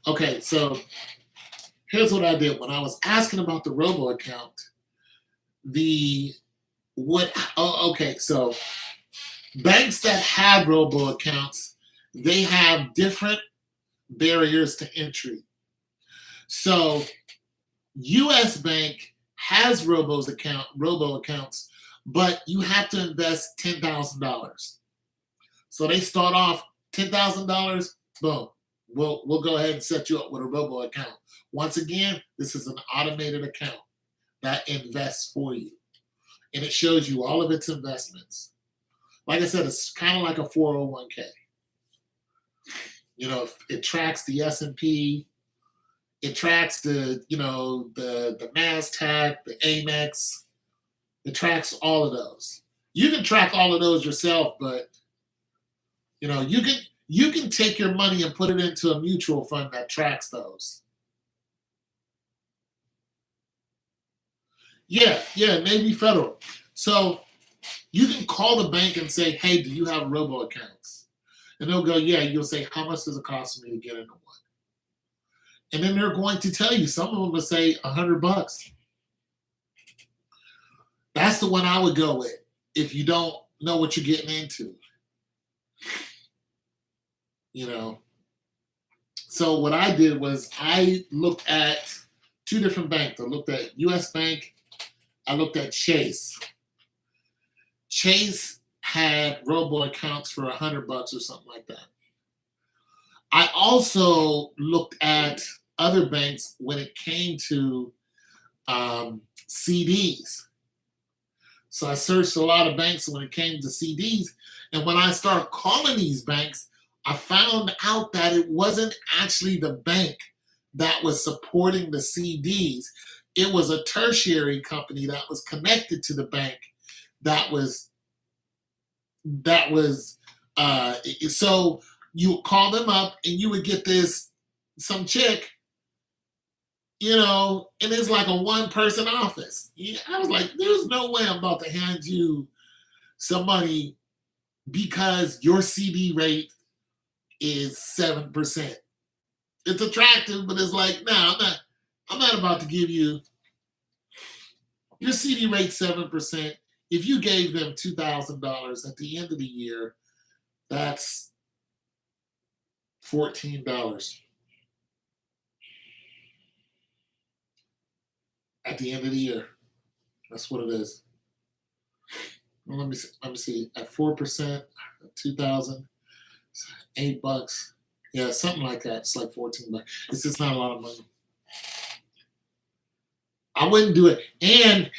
Okay, so here's what I did when I was asking about the robo account. So banks that have robo accounts, they have different barriers to entry. So US Bank has robo accounts, but you have to invest $10,000. So they start off $10,000, boom. We'll go ahead and set you up with a robo account. Once again, this is an automated account that invests for you. And it shows you all of its investments. Like I said, it's kind of like a 401k. It tracks the S&P, it tracks the NASDAQ, the Amex, it tracks all of those. You can track all of those yourself, but you can take your money and put it into a mutual fund that tracks those. Yeah, Navy Federal. So you can call the bank and say, hey, do you have robo accounts? And they'll go, yeah. You'll say, how much does it cost for me to get into one? And then they're going to tell you, some of them will say $100. That's the one I would go with if you don't know what you're getting into. So what I did was I looked at two different banks. I looked at US Bank, I looked at Chase. Chase had robo accounts for $100 or something like that. I also looked at other banks when it came to CDs. So I searched a lot of banks when it came to CDs. And when I started calling these banks, I found out that it wasn't actually the bank that was supporting the CDs. It was a tertiary company that was connected to the bank so you would call them up and you would get some chick, and it's like a one-person office. I was like, there's no way I'm about to hand you some money because your CD rate is 7%. It's attractive, but it's like, no, I'm not about to give you Your CD rate 7%. If you gave them $2,000 at the end of the year, that's $14 at the end of the year. That's what it is. Well, let me see. At 4%, 2,000, $8. Yeah, something like that. It's like $14. It's just not a lot of money. I wouldn't do it. And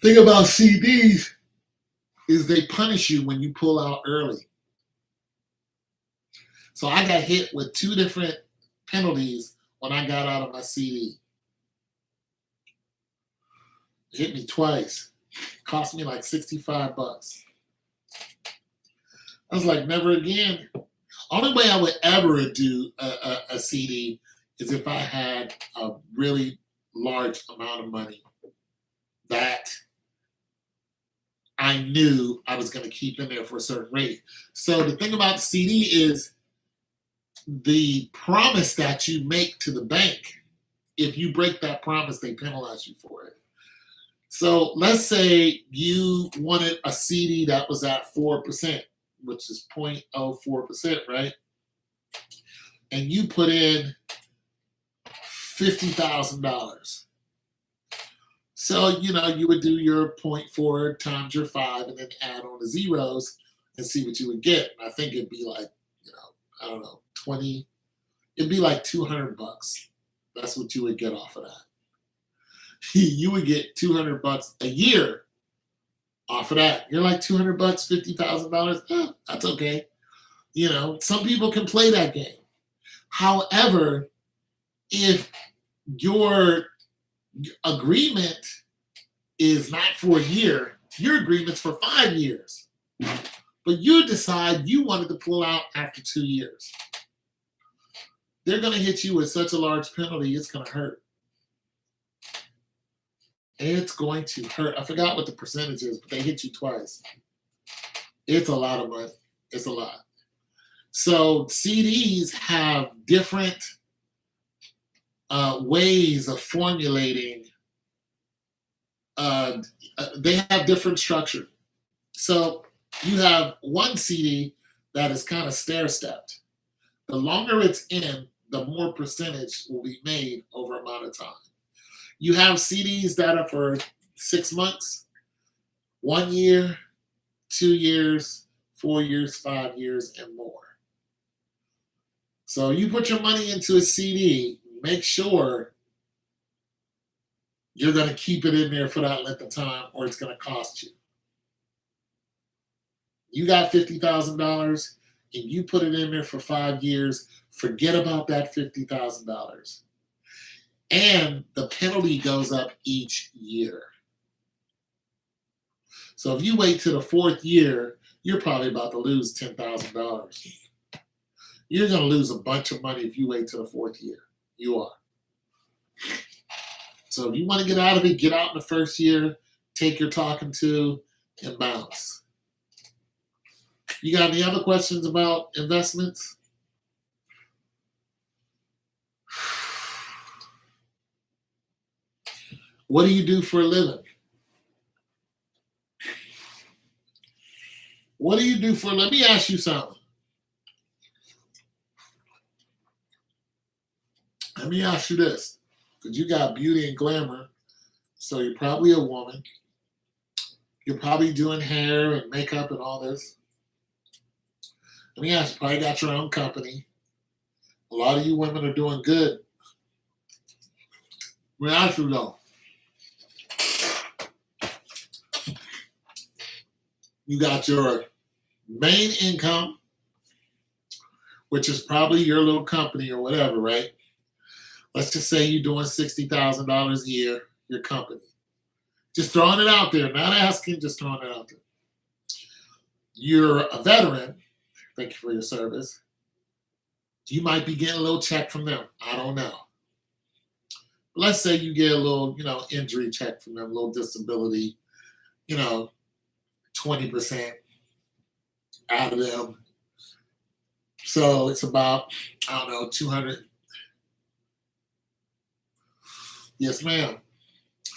thing about CDs is they punish you when you pull out early. So I got hit with 2 different penalties when I got out of my CD. It hit me twice. Cost me like $65. I was like, never again. Only way I would ever do a CD is if I had a really large amount of money that I knew I was going to keep in there for a certain rate. So the thing about CD is the promise that you make to the bank. If you break that promise, they penalize you for it. So let's say you wanted a CD that was at 4%, which is 0.04%, right? And you put in $50,000. So, you would do your 0.4 times your 5 and then add on the zeros and see what you would get. And I think it'd be like, I don't know, 20, it'd be like $200. That's what you would get off of that. You would get $200 a year off of that. You're like $200, $50,000. That's okay. Some people can play that game. However, if your agreement is not for a year, your agreement's for 5 years. But you decide you wanted to pull out after 2 years. They're going to hit you with such a large penalty, it's going to hurt. It's going to hurt. I forgot what the percentage is, but they hit you twice. It's a lot of money. It's a lot. So CDs have different ways of formulating. They have different structure. So you have one CD that is kind of stair-stepped. The longer it's in, the more percentage will be made over amount of time. You have CDs that are for 6 months, 1 year, 2 years, 4 years, 5 years, and more. So you put your money into a CD, make sure you're going to keep it in there for that length of time or it's going to cost you. You got $50,000 and you put it in there for 5 years, forget about that $50,000. And the penalty goes up each year. So if you wait till the 4th year, you're probably about to lose $10,000. You're going to lose a bunch of money if you wait till the 4th year. You are. So if you want to get out of it, get out in the 1st year, take your talking to, and bounce. You got any other questions about investments? What do you do for a living? What do you do for a living? Let me ask you something. Let me ask you this, because you got beauty and glamour, so you're probably a woman. You're probably doing hair and makeup and all this. Let me ask you, probably got your own company. A lot of you women are doing good. Let me ask you though. You got your main income, which is probably your little company or whatever, right? Let's just say you're doing $60,000 a year, your company. Just throwing it out there, not asking, just throwing it out there. You're a veteran. Thank you for your service. You might be getting a little check from them. I don't know. Let's say you get a little, injury check from them, a little disability, 20% out of them. So it's about, 200. Yes, ma'am.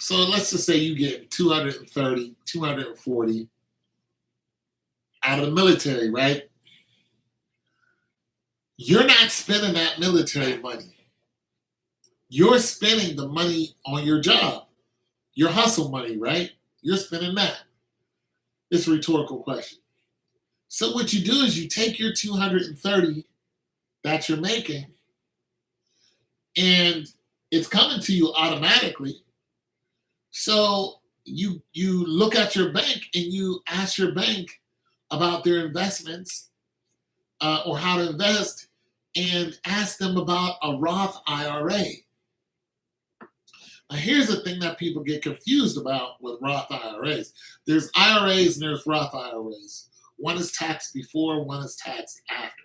So let's just say you get 230, 240 out of the military, right? You're not spending that military money. You're spending the money on your job, your hustle money, right? You're spending that. It's a rhetorical question. So what you do is you take your 230 that you're making and it's coming to you automatically. So you look at your bank and you ask your bank about their investments or how to invest and ask them about a Roth IRA. Now, here's the thing that people get confused about with Roth IRAs. There's IRAs and there's Roth IRAs. One is taxed before, one is taxed after.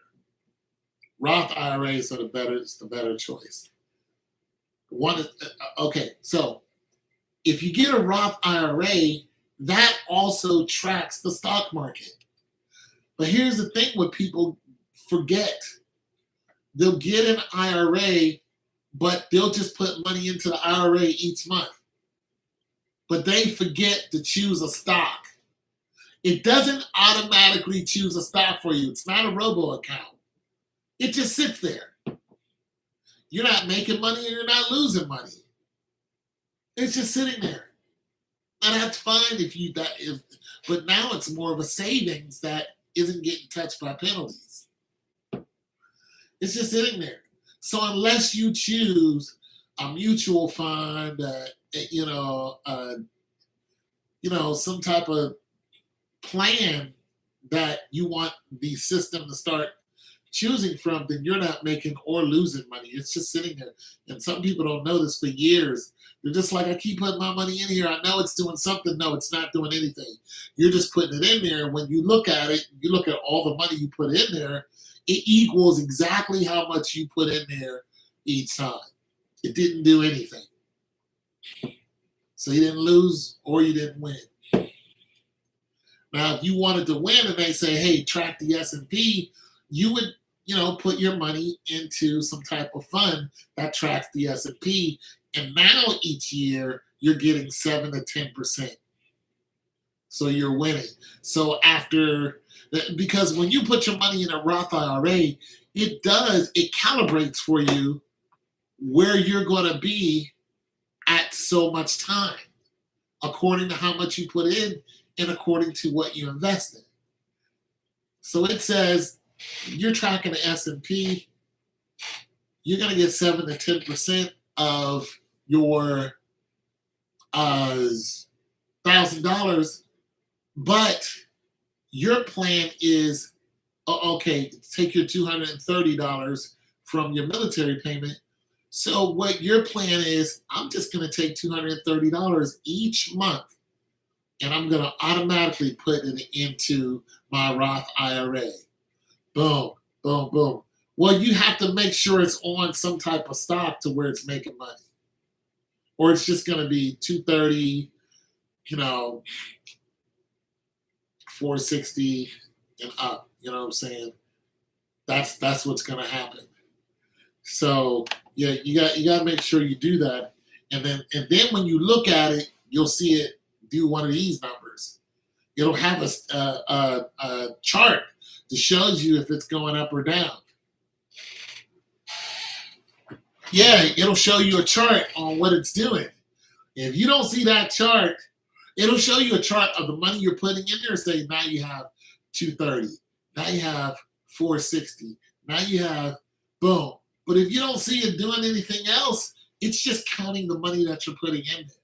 Roth IRAs are the better choice. One is okay. So if you get a Roth IRA, that also tracks the stock market. But here's the thing: what people forget, they'll get an IRA, but they'll just put money into the IRA each month. But they forget to choose a stock. It doesn't automatically choose a stock for you. It's not a robo account. It just sits there. You're not making money and you're not losing money. It's just sitting there. And that's fine but now it's more of a savings that isn't getting touched by penalties. It's just sitting there. So unless you choose a mutual fund, some type of plan that you want the system to start choosing from, then you're not making or losing money. It's just sitting there. And some people don't know this for years. They're just like, I keep putting my money in here. I know it's doing something. No, it's not doing anything. You're just putting it in there. When you look at it, you look at all the money you put in there, it equals exactly how much you put in there each time. It didn't do anything. So you didn't lose or you didn't win. Now, if you wanted to win and they say, hey, track the S&P, you would, put your money into some type of fund that tracks the S&P. And now each year you're getting 7 to 10%. So you're winning. So because when you put your money in a Roth IRA, it calibrates for you where you're going to be at so much time, according to how much you put in and according to what you invest in. So it says you're tracking the S&P, you're going to get 7 to 10% of your $1,000, but your plan is, okay, take your $230 from your military payment. So what your plan is, I'm just going to take $230 each month, and I'm going to automatically put it into my Roth IRA. Boom, boom, boom. Well, you have to make sure it's on some type of stock to where it's making money. Or it's just going to be 230, 460 and up. You know what I'm saying? That's what's going to happen. So yeah, you got to make sure you do that, and then when you look at it, you'll see it do one of these numbers. It'll have a chart that shows you if it's going up or down. Yeah, it'll show you a chart on what it's doing. If you don't see that chart, it'll show you a chart of the money you're putting in there. Say now you have 230, now you have 460, now you have boom. But if you don't see it doing anything else, it's just counting the money that you're putting in there.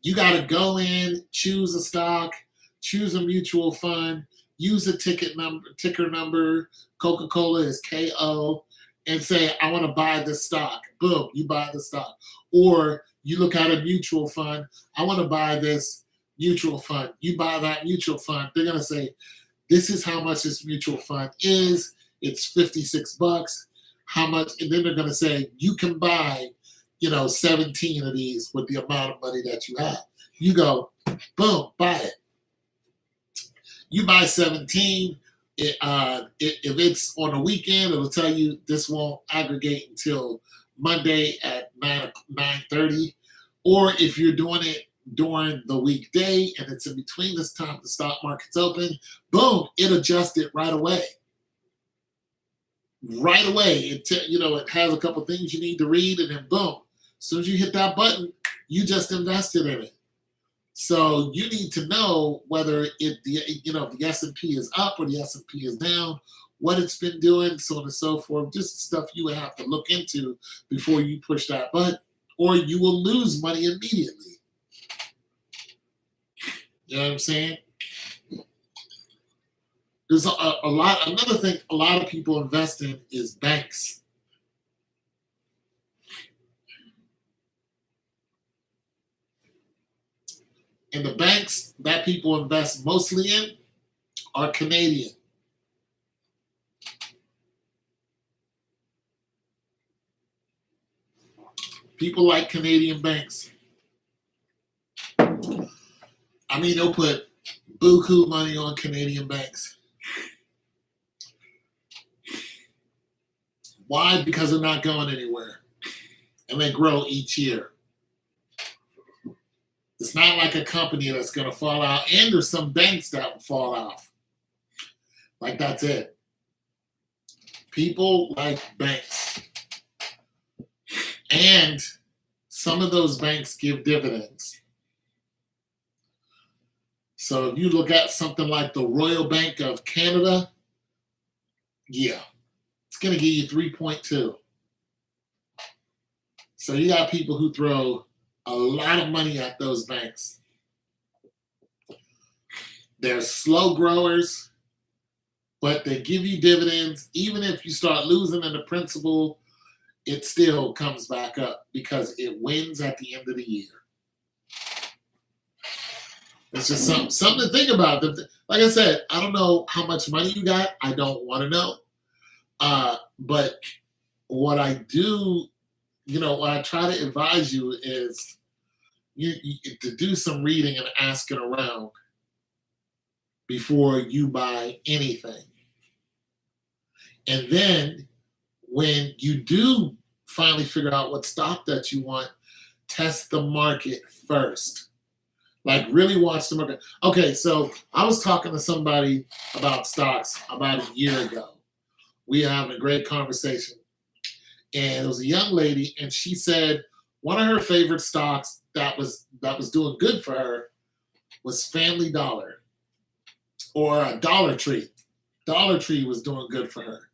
You got to go in, choose a stock, choose a mutual fund, use a ticker number. Coca-Cola is KO, and say, I want to buy this stock. Boom, you buy the stock. Or you look at a mutual fund. I want to buy this mutual fund. You buy that mutual fund. They're going to say, this is how much this mutual fund is. It's $56. How much? And then they're going to say, you can buy 17 of these with the amount of money that you have. You go, boom, buy it. You buy 17. If it's on a weekend, it'll tell you this won't aggregate until Monday at 9:30. Or if you're doing it during the weekday and it's in between this time the stock market's open, boom, it adjusts it right away. Right away. It has a couple things you need to read, and then boom. As soon as you hit that button, you just invested in it. So you need to know whether the S&P is up or the S&P is down, what it's been doing, so on and so forth. Just stuff you would have to look into before you push that button, or you will lose money immediately. You know what I'm saying? There's another thing a lot of people invest in is banks. And the banks that people invest mostly in are Canadian. People like Canadian banks. I mean, they'll put buku money on Canadian banks. Why? Because they're not going anywhere. And they grow each year. It's not like a company that's going to fall out. And there's some banks that will fall off. Like, that's it. People like banks. And some of those banks give dividends. So if you look at something like the Royal Bank of Canada, yeah, it's going to give you 3.2. So you got people who throw a lot of money at those banks. They're slow growers, but they give you dividends. Even if you start losing in the principal, it still comes back up because it wins at the end of the year. It's just something to think about. Like I said, I don't know how much money you got. I don't want to know. But what I do, what I try to advise you is you to do some reading and asking around before you buy anything. And then when you do finally figure out what stock that you want, test the market first. Like, really watch the market. Okay, so I was talking to somebody about stocks about a year ago. We were having a great conversation. And it was a young lady, and she said one of her favorite stocks that was doing good for her was Family Dollar or Dollar Tree. Dollar Tree was doing good for her.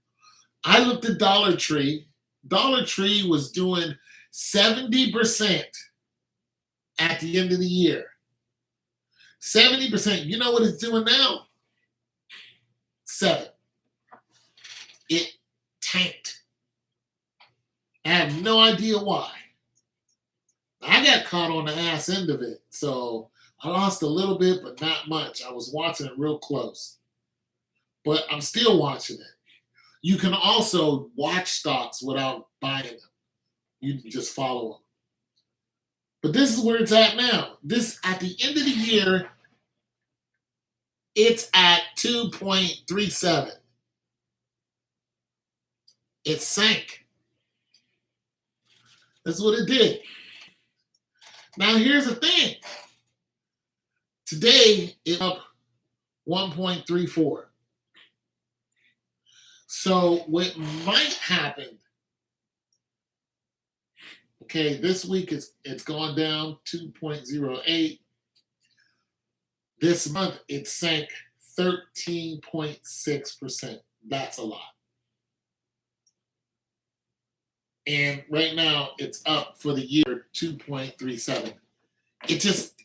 I looked at Dollar Tree. Dollar Tree was doing 70% at the end of the year. 70%. You know what it's doing now? 7. It tanked. I have no idea why. I got caught on the ass end of it, so I lost a little bit, but not much. I was watching it real close, but I'm still watching it. You can also watch stocks without buying them. You can just follow them. But this is where it's at now. This, at the end of the year, it's at 2.37. It sank. That's what it did. Now here's the thing. Today it's up 1.34. So what might happen? Okay, this week it's gone down 2.08. This month it sank 13.6%. That's a lot. And right now it's up for the year 2.37. It just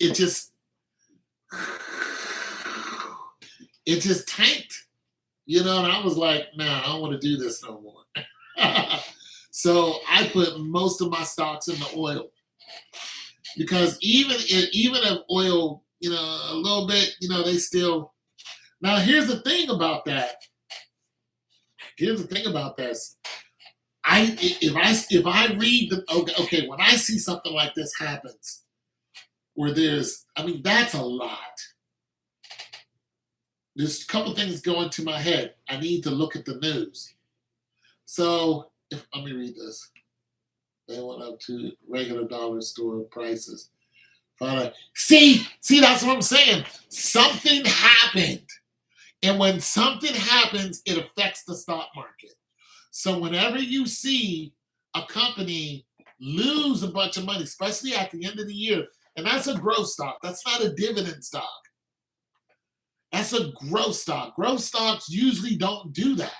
tanked. And I was like, nah, I don't want to do this no more. So I put most of my stocks in the oil. Because even if oil, a little bit, they still. Now here's the thing about that. Here's the thing about this. If I read okay, when I see something like this happens, where that's a lot. There's a couple things going to my head. I need to look at the news. So let me read this. They went up to regular dollar store prices. See, that's what I'm saying. Something happened. And when something happens, it affects the stock market. So whenever you see a company lose a bunch of money, especially at the end of the year, and that's a growth stock, that's not a dividend stock. That's a growth stock. Growth stocks usually don't do that.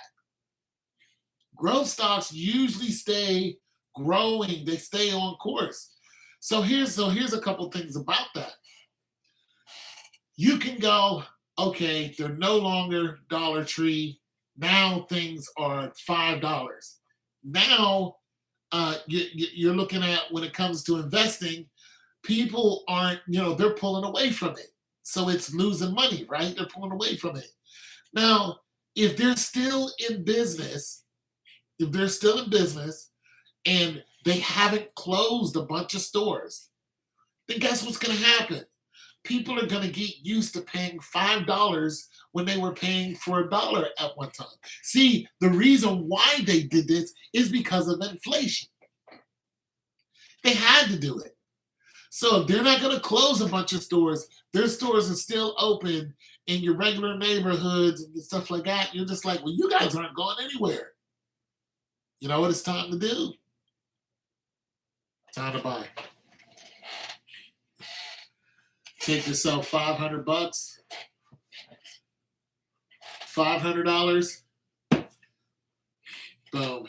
Growth stocks usually stay growing, they stay on course. So here's a couple things about that. You can go, okay, they're no longer Dollar Tree. Now things are $5. Now you're looking at, when it comes to investing, people aren't, they're pulling away from it. So it's losing money, right? They're pulling away from it. Now, if they're still in business, and they haven't closed a bunch of stores, then guess what's going to happen? People are going to get used to paying $5 when they were paying for $1 at one time. See, the reason why they did this is because of inflation. They had to do it. So if they're not going to close a bunch of stores, their stores are still open in your regular neighborhoods and stuff like that. You're just like, well, you guys aren't going anywhere. You know what it's time to do? Time to buy. Take yourself $500, $500. Boom.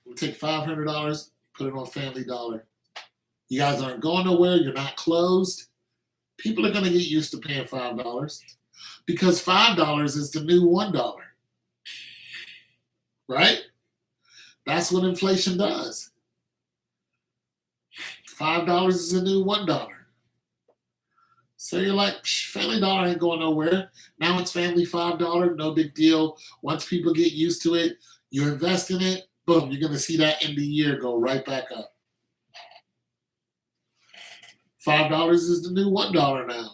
We'll take $500, put it on Family Dollar. You guys aren't going nowhere. You're not closed. People are going to get used to paying $5 because $5 is the new $1. Right? That's what inflation does. $5 is the new $1. So you're like, Family Dollar ain't going nowhere. Now it's Family $5, no big deal. Once people get used to it, you invest in it, boom, you're going to see that end of the year go right back up. $5 is the new $1 now.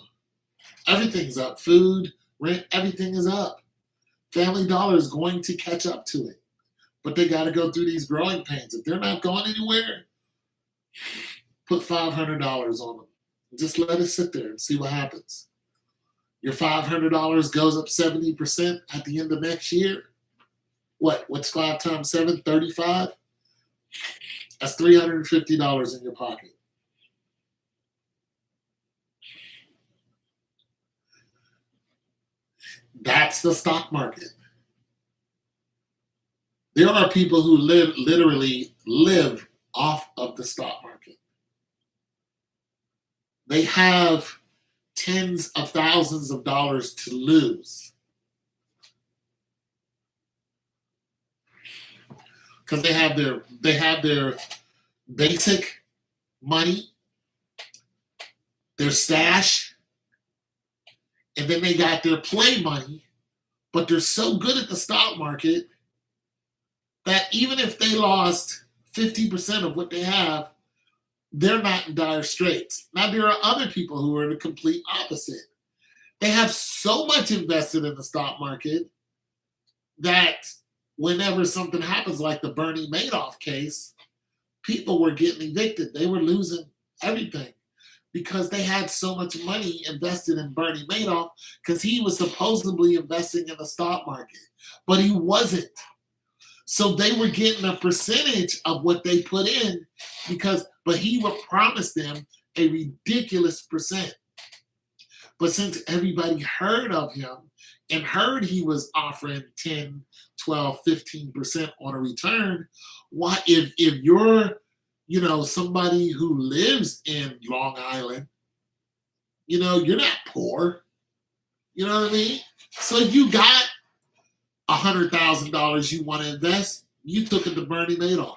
Everything's up. Food, rent, everything is up. Family Dollar is going to catch up to it. But they got to go through these growing pains. If they're not going anywhere, put $500 on them. Just let it sit there and see what happens. Your $500 goes up 70% at the end of next year. What's 5 times 7? 35? That's $350 in your pocket. That's the stock market. There are people who literally live off of the stock market. They have tens of thousands of dollars to lose because they have their basic money, their stash, and then they got their play money, but they're so good at the stock market that even if they lost 50% of what they have, they're not in dire straits. Now, there are other people who are the complete opposite. They have so much invested in the stock market that whenever something happens, like the Bernie Madoff case, people were getting evicted. They were losing everything because they had so much money invested in Bernie Madoff because he was supposedly investing in the stock market, but he wasn't. So they were getting a percentage of what they put in but he would promise them a ridiculous percent. But since everybody heard of him and heard he was offering 10, 12, 15% on a return, why if you're, somebody who lives in Long Island, you're not poor. You know what I mean? So if you got $100,000 you want to invest, you took it to Bernie Madoff.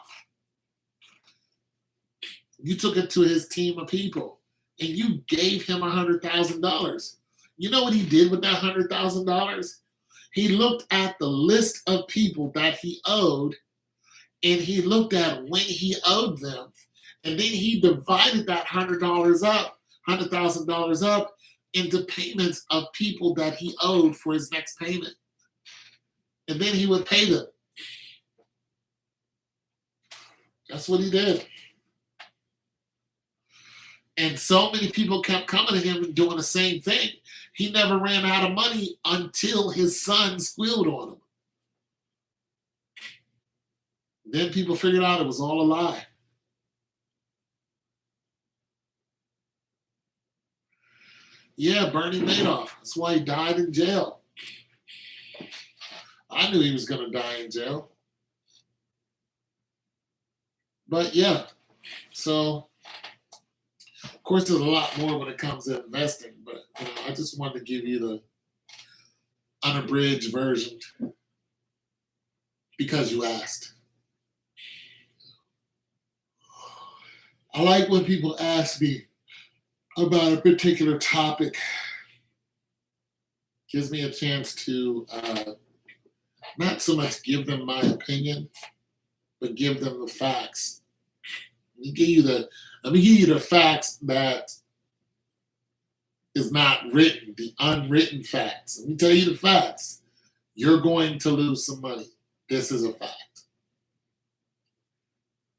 You took it to his team of people, and you gave him $100,000. You know what he did with that $100,000? He looked at the list of people that he owed, and he looked at when he owed them, and then he divided that $100,000 up into payments of people that he owed for his next payment. And then he would pay them. That's what he did. And so many people kept coming to him and doing the same thing. He never ran out of money until his son squealed on him. Then people figured out it was all a lie. Yeah, Bernie Madoff. That's why he died in jail. I knew he was going to die in jail. But yeah, so of course there's a lot more when it comes to investing, but I just wanted to give you the unabridged version because you asked. I like when people ask me about a particular topic. Gives me a chance to not so much give them my opinion, but give them the facts. Let me give you the facts that is not written, the unwritten facts. Let me tell you the facts. You're going to lose some money. This is a fact.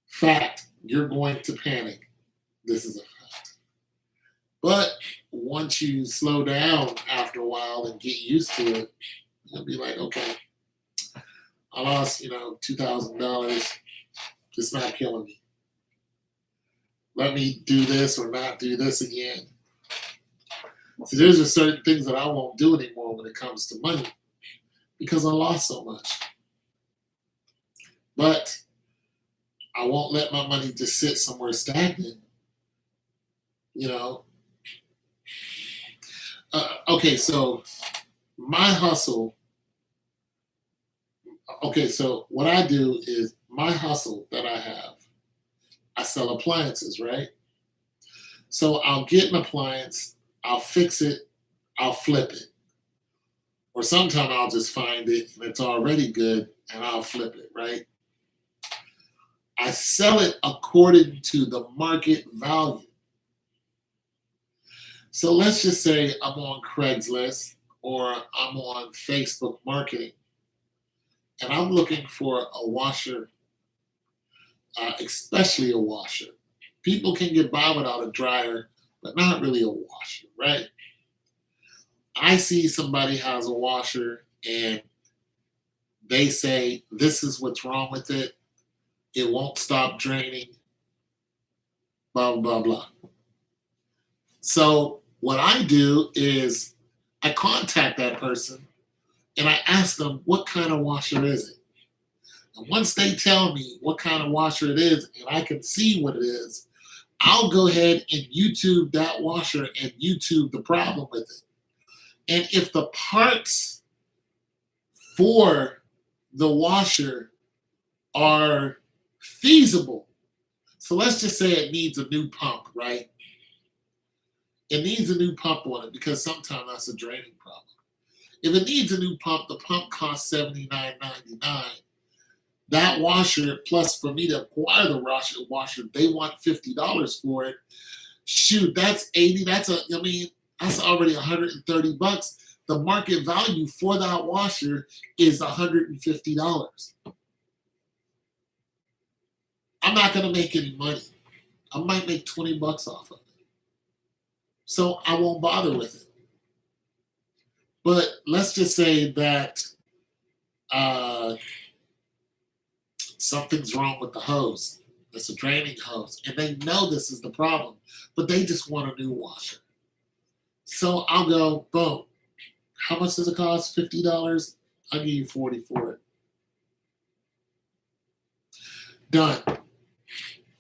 Fact, you're going to panic. This is a fact. But once you slow down after a while and get used to it, you'll be like, okay, I lost, $2,000. It's not killing me. Let me do this or not do this again. So there's just certain things that I won't do anymore when it comes to money because I lost so much. But I won't let my money just sit somewhere stagnant. Okay, so my hustle. Okay, so what I do is my hustle that I have, I sell appliances, right? So I'll get an appliance, I'll fix it, I'll flip it. Or sometimes I'll just find it and it's already good and I'll flip it, right? I sell it according to the market value. So let's just say I'm on Craigslist or I'm on Facebook marketing and I'm looking for a washer, especially a washer. People can get by without a dryer, but not really a washer, right? I see somebody has a washer and they say, this is what's wrong with it. It won't stop draining, blah, blah, blah. So what I do is I contact that person and I ask them, what kind of washer is it? And once they tell me what kind of washer it is and I can see what it is, I'll go ahead and YouTube that washer and YouTube the problem with it. And if the parts for the washer are feasible, so let's just say it needs a new pump, right? It needs a new pump on it because sometimes that's a draining problem. If it needs a new pump, the pump costs $79.99. That washer, plus for me to acquire the washer, they want $50 for it. Shoot, that's 80. That's already $130. The market value for that washer is $150. I'm not going to make any money. I might make $20 off of it. So I won't bother with it. But let's just say that something's wrong with the hose. It's a draining hose. And they know this is the problem, but they just want a new washer. So I'll go, boom. How much does it cost? $50? I'll give you $40 for it. Done.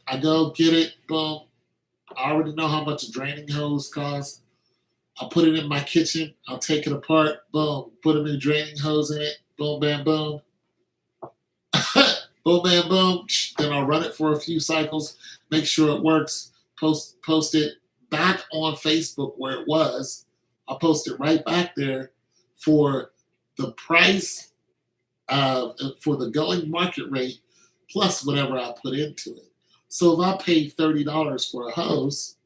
I go get it, boom. I already know how much a draining hose costs. I'll put it in my kitchen. I'll take it apart. Boom. Put a new draining hose in it. Boom, bam, boom. Boom, bam, boom. Then I'll run it for a few cycles. Make sure it works. Post it back on Facebook where it was. I'll post it right back there for the price, for the going market rate, plus whatever I put into it. So if I pay $30 for a hose,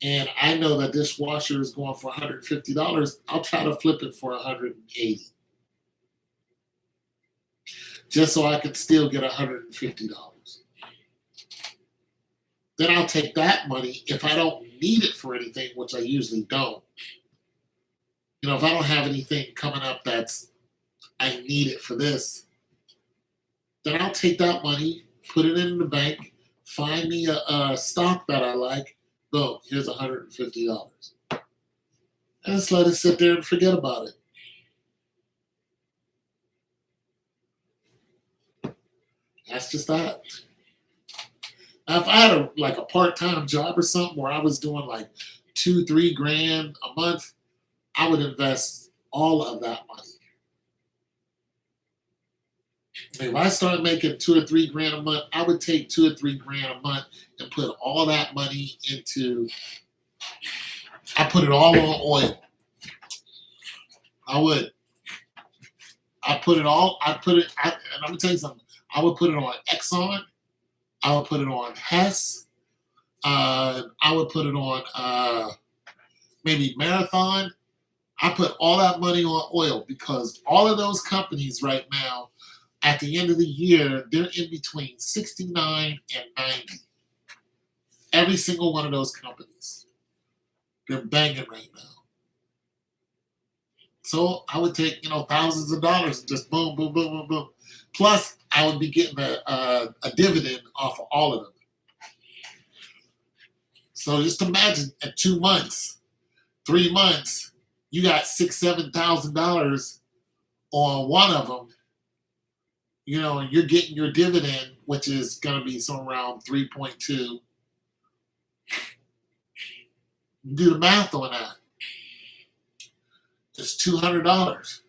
and I know that this washer is going for $150, I'll try to flip it for $180. Just so I can still get $150. Then I'll take that money if I don't need it for anything, which I usually don't. If I don't have anything coming up that's I need it for this, then I'll take that money, put it in the bank, find me a stock that I like. Boom, here's $150. And just let it sit there and forget about it. That's just that. Now, if I had a part-time job or something where I was doing like 2-3 grand a month, I would invest all of that money. If I started making 2 or 3 grand a month, I would take 2 or 3 grand a month and put all that money into. I put it all on oil. I would. I put it all. I put it. And I'm gonna tell you something. I would put it on Exxon. I would put it on Hess. I would put it on maybe Marathon. I put all that money on oil because all of those companies right now, at the end of the year, they're in between 69 and 90. Every single one of those companies. They're banging right now. So I would take, thousands of dollars and just boom, boom, boom, boom, boom. Plus, I would be getting a dividend off of all of them. So just imagine at 2 months, 3 months, you got $6,000-7,000 on one of them. You're getting your dividend, which is going to be somewhere around 3.2. Do the math on that. It's $200.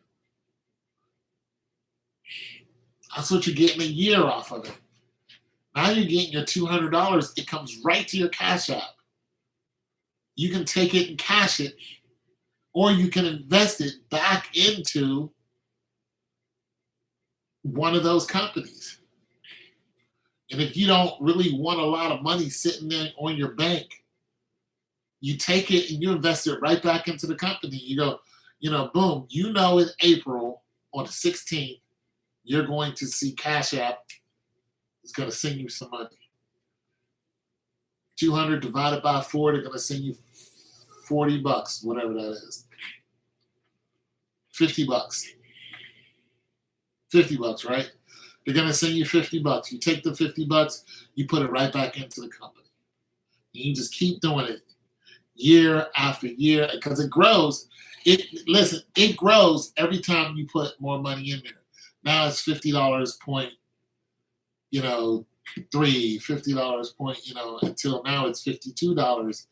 That's what you're getting a year off of it. Now you're getting your $200. It comes right to your Cash App. You can take it and cash it, or you can invest it back into one of those companies. And if you don't really want a lot of money sitting there on your bank, you take it and you invest it right back into the company. You go, boom, in April on the 16th, you're going to see Cash App is going to send you some money. 200 divided by 4, they're going to send you $40, whatever that is. $50. $50, right? They're going to send you $50. You take the $50, you put it right back into the company. And you just keep doing it year after year because it grows. It grows every time you put more money in there. Now it's $50 point, $50 point, until now it's $52.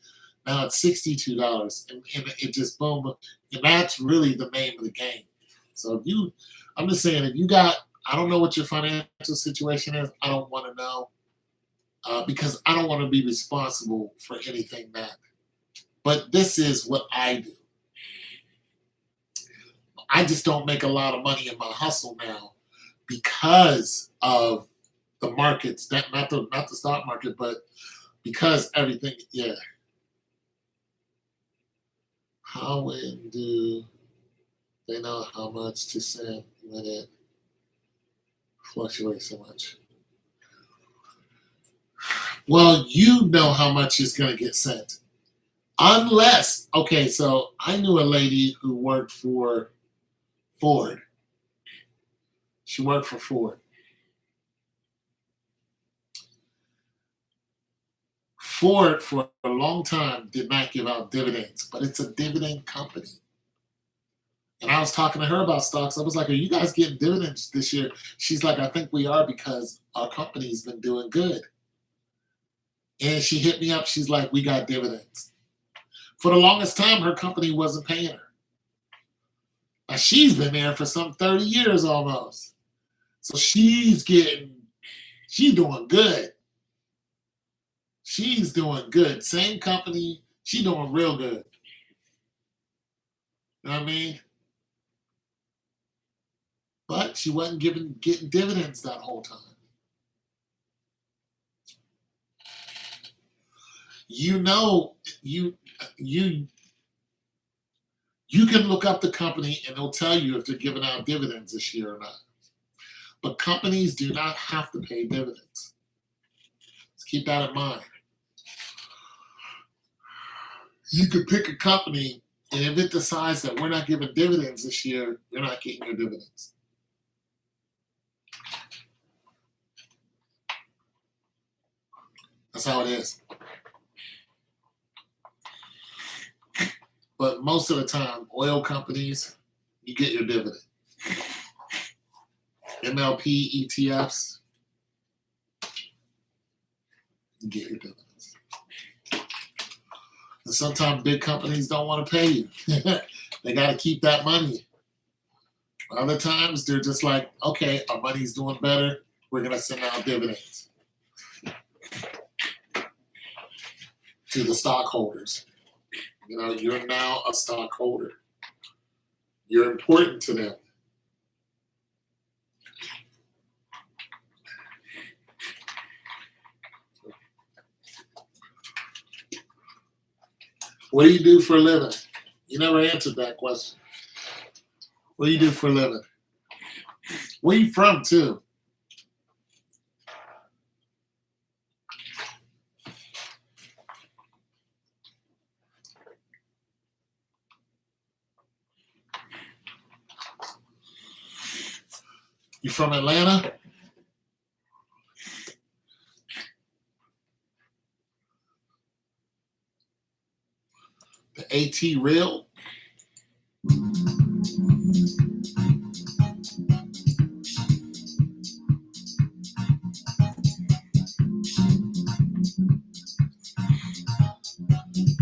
Now it's $62. And it just boom. And that's really the name of the game. So I'm just saying, if you got, I don't know what your financial situation is. I don't want to know because I don't want to be responsible for anything that. But this is what I do. I just don't make a lot of money in my hustle now because of the markets, not the stock market, but because everything, yeah. How when do they know how much to send when it fluctuates so much? Well, you know how much is going to get sent. Unless, okay, so I knew a lady who worked for Ford. She worked for Ford. Ford, for a long time, did not give out dividends, but it's a dividend company. And I was talking to her about stocks. I was like, are you guys getting dividends this year? She's like, I think we are because our company's been doing good. And she hit me up. She's like, we got dividends. For the longest time, her company wasn't paying her. Now, she's been there for some 30 years almost. So she's doing good. She's doing good. Same company. She's doing real good. You know what I mean? But she wasn't getting dividends that whole time. You can look up the company and they'll tell you if they're giving out dividends this year or not. But companies do not have to pay dividends. Let's keep that in mind. You could pick a company, and if it decides that we're not giving dividends this year, you're not getting your dividends. That's how it is. But most of the time, oil companies, you get your dividend. MLP ETFs, you get your dividends. And sometimes big companies don't want to pay you. They got to keep that money. Other times, they're just like, okay, our money's doing better. We're going to send out dividends to the stockholders. You know, you're now a stockholder. You're important to them. What do you do for a living? You never answered that question. What do you do for a living? Where you from, too? You from Atlanta? The AT real?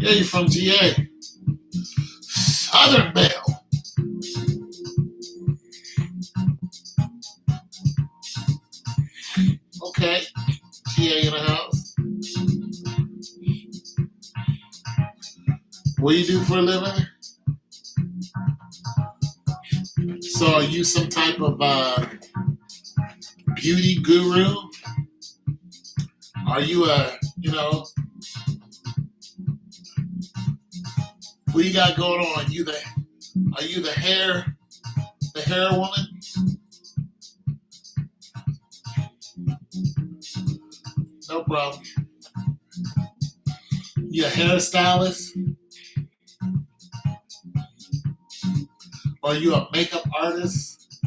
Yeah, you're from GA. Southern Belle. Okay, GA in the house. What do you do for a living? So are you some type of beauty guru? Are you what you got going on? Are you the hair woman? No problem. You a hairstylist? Are you a makeup artist?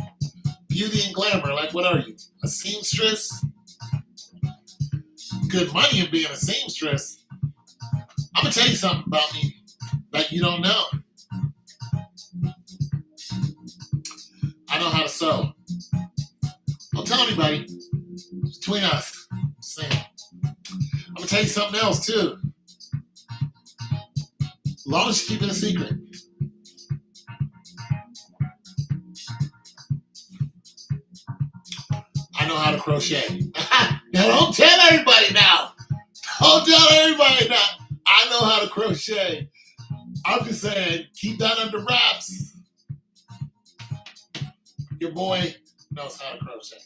Beauty and glamour, like what are you? A seamstress? Good money in being a seamstress. I'm gonna tell you something about me that you don't know. I know how to sew. Don't tell anybody. It's between us. Same. I'm gonna tell you something else too. As long as you keep it a secret. I know how to crochet. Now don't tell everybody now. Don't tell everybody now. I know how to crochet. I'm just saying, keep that under wraps. Your boy knows how to crochet.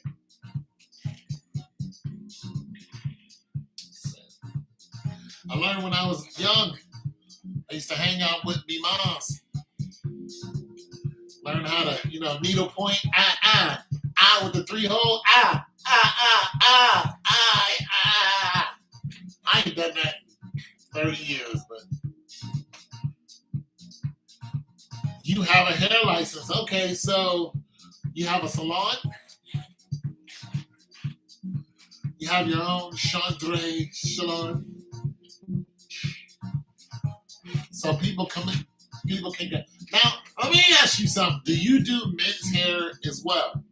I learned when I was young. I used to hang out with me moms. Learn how to, needle point, with the 3-hole, I ain't done that in 30 years, but you have a hair license. Okay, so you have a salon? You have your own Chandre salon? So people can get. Now, let me ask you something. Do you do men's hair as well?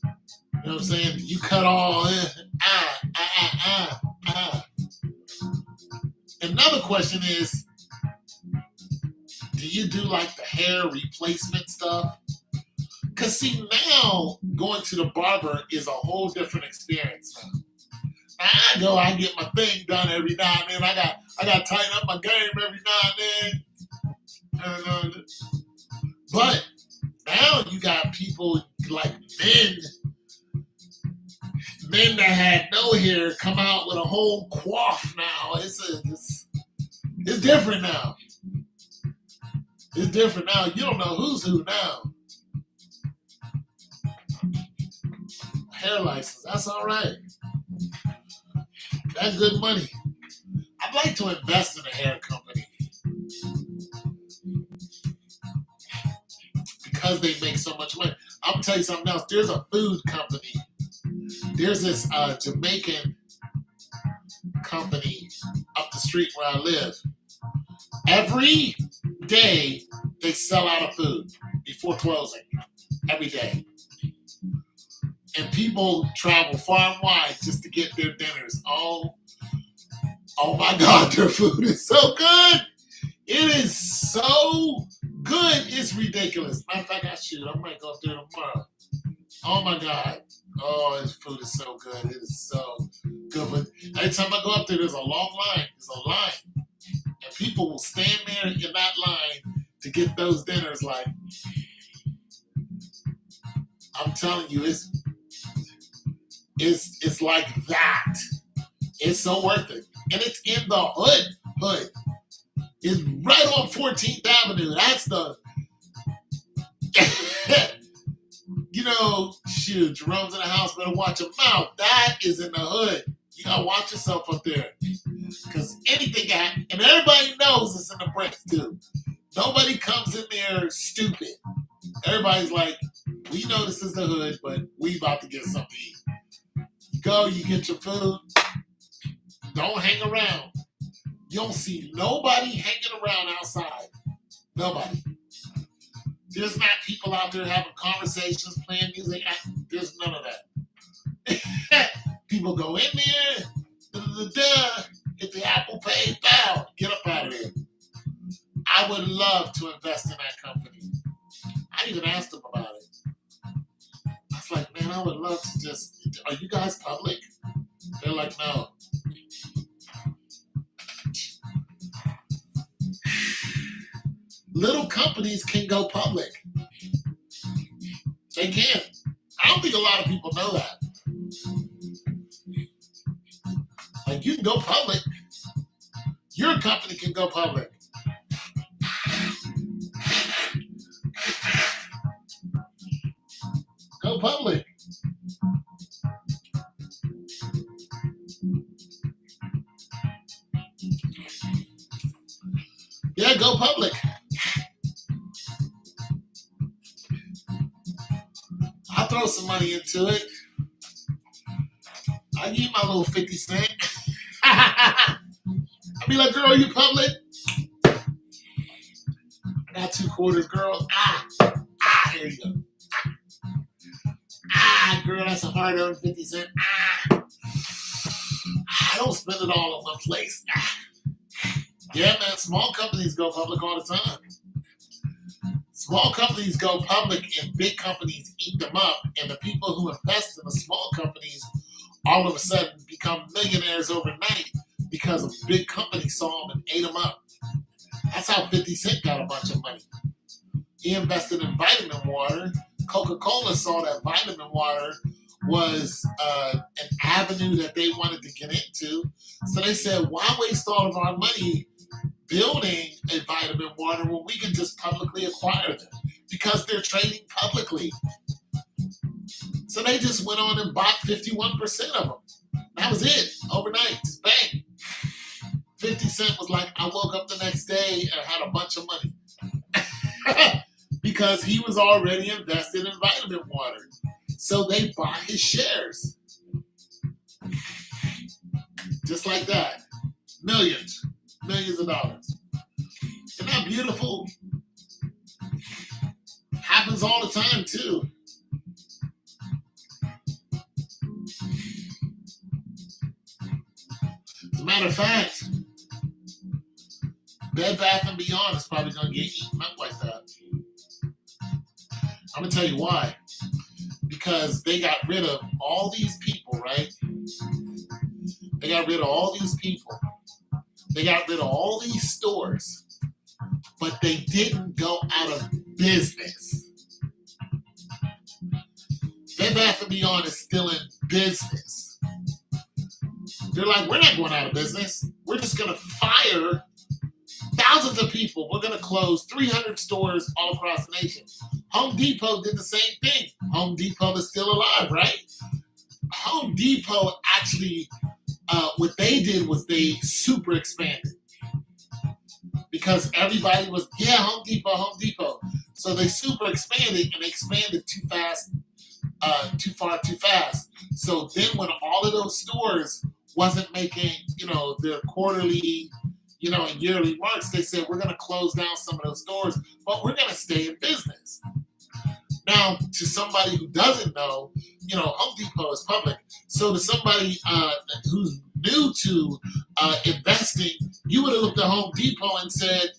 You know what I'm saying? You cut all in. Another question is, do you do like the hair replacement stuff? Because see, now going to the barber is a whole different experience now. I get my thing done every now and then. I got to tighten up my game every now and then. But now you got people like men that had no hair come out with a whole coif now. It's different now. It's different now. You don't know who's who now. Hair license, that's all right. That's good money. I'd like to invest in a hair company. because they make so much money. I'm gonna tell you something else. There's a food company. There's this Jamaican company up the street where I live. Every day they sell out of food before closing. Every day. And people travel far and wide just to get their dinners. Oh my God, their food is so good. It is so good. It's ridiculous. Matter of fact, I might go up there tomorrow. Oh my God. Oh, this food is so good. It is so good. But every time I go up there, there's a long line. There's a line. And people will stand there in that line to get those dinners. Like, I'm telling you, it's like that. It's so worth it. And it's in the hood. It's right on 14th Avenue. That's the, shoot, Jerome's in the house, better watch your mouth. That is in the hood. You gotta watch yourself up there. Because anything can happen. And everybody knows it's in the bricks, too. Nobody comes in there stupid. Everybody's like, we know this is the hood, but we about to get something to eat. You go, you get your food. Don't hang around. You don't see nobody hanging around outside. Nobody. There's not people out there having conversations, playing music. There's none of that. People go in there, get the Apple Pay, bow, get up out of there. I would love to invest in that company. I even asked them about it. I was like, man, I would love to just, are you guys public? They're like, no. Little companies can go public. They can. I don't think a lot of people know that. Like, you can go public. Your company can go public. Go public. Yeah, go public. I'll throw some money into it. I give you my little 50 cent. I'll be like, girl, you public? I got 2 quarters, girl. Here you go. Girl, that's a hard-earned 50 cent. I don't spend it all in one place. Yeah, man, small companies go public all the time. Small companies go public and big companies eat them up. And the people who invest in the small companies all of a sudden become millionaires overnight because a big company saw them and ate them up. That's how 50 Cent got a bunch of money. He invested in vitamin water. Coca-Cola saw that vitamin water was an avenue that they wanted to get into. So they said, why waste all of our money building a vitamin water when we can just publicly acquire them? Because they're trading publicly. So they just went on and bought 51% of them. That was it. Overnight. Just bang. 50 Cent was like, I woke up the next day and had a bunch of money. Because he was already invested in vitamin water. So they bought his shares. Just like that. Millions of dollars. Isn't that beautiful? Happens all the time, too. As a matter of fact, Bed Bath & Beyond is probably going to get eaten up like that. I'm going to tell you why. Because they got rid of all these people, right? They got rid of all these people. They got rid of all these stores. But they didn't go out of business. Bed Bath & Beyond is still in business. They're like, we're not going out of business. We're just going to fire thousands of people. We're going to close 300 stores all across the nation. Home Depot did the same thing. Home Depot is still alive, right? Home Depot actually, what they did was they super expanded. Because everybody was, Home Depot. So they super expanded and they expanded too fast, too far, too fast. So then when all of those stores wasn't making, their quarterly, and yearly marks, they said, we're going to close down some of those stores, but we're going to stay in business. Now, to somebody who doesn't know, Home Depot is public. So to somebody who's new to investing, you would have looked at Home Depot and said,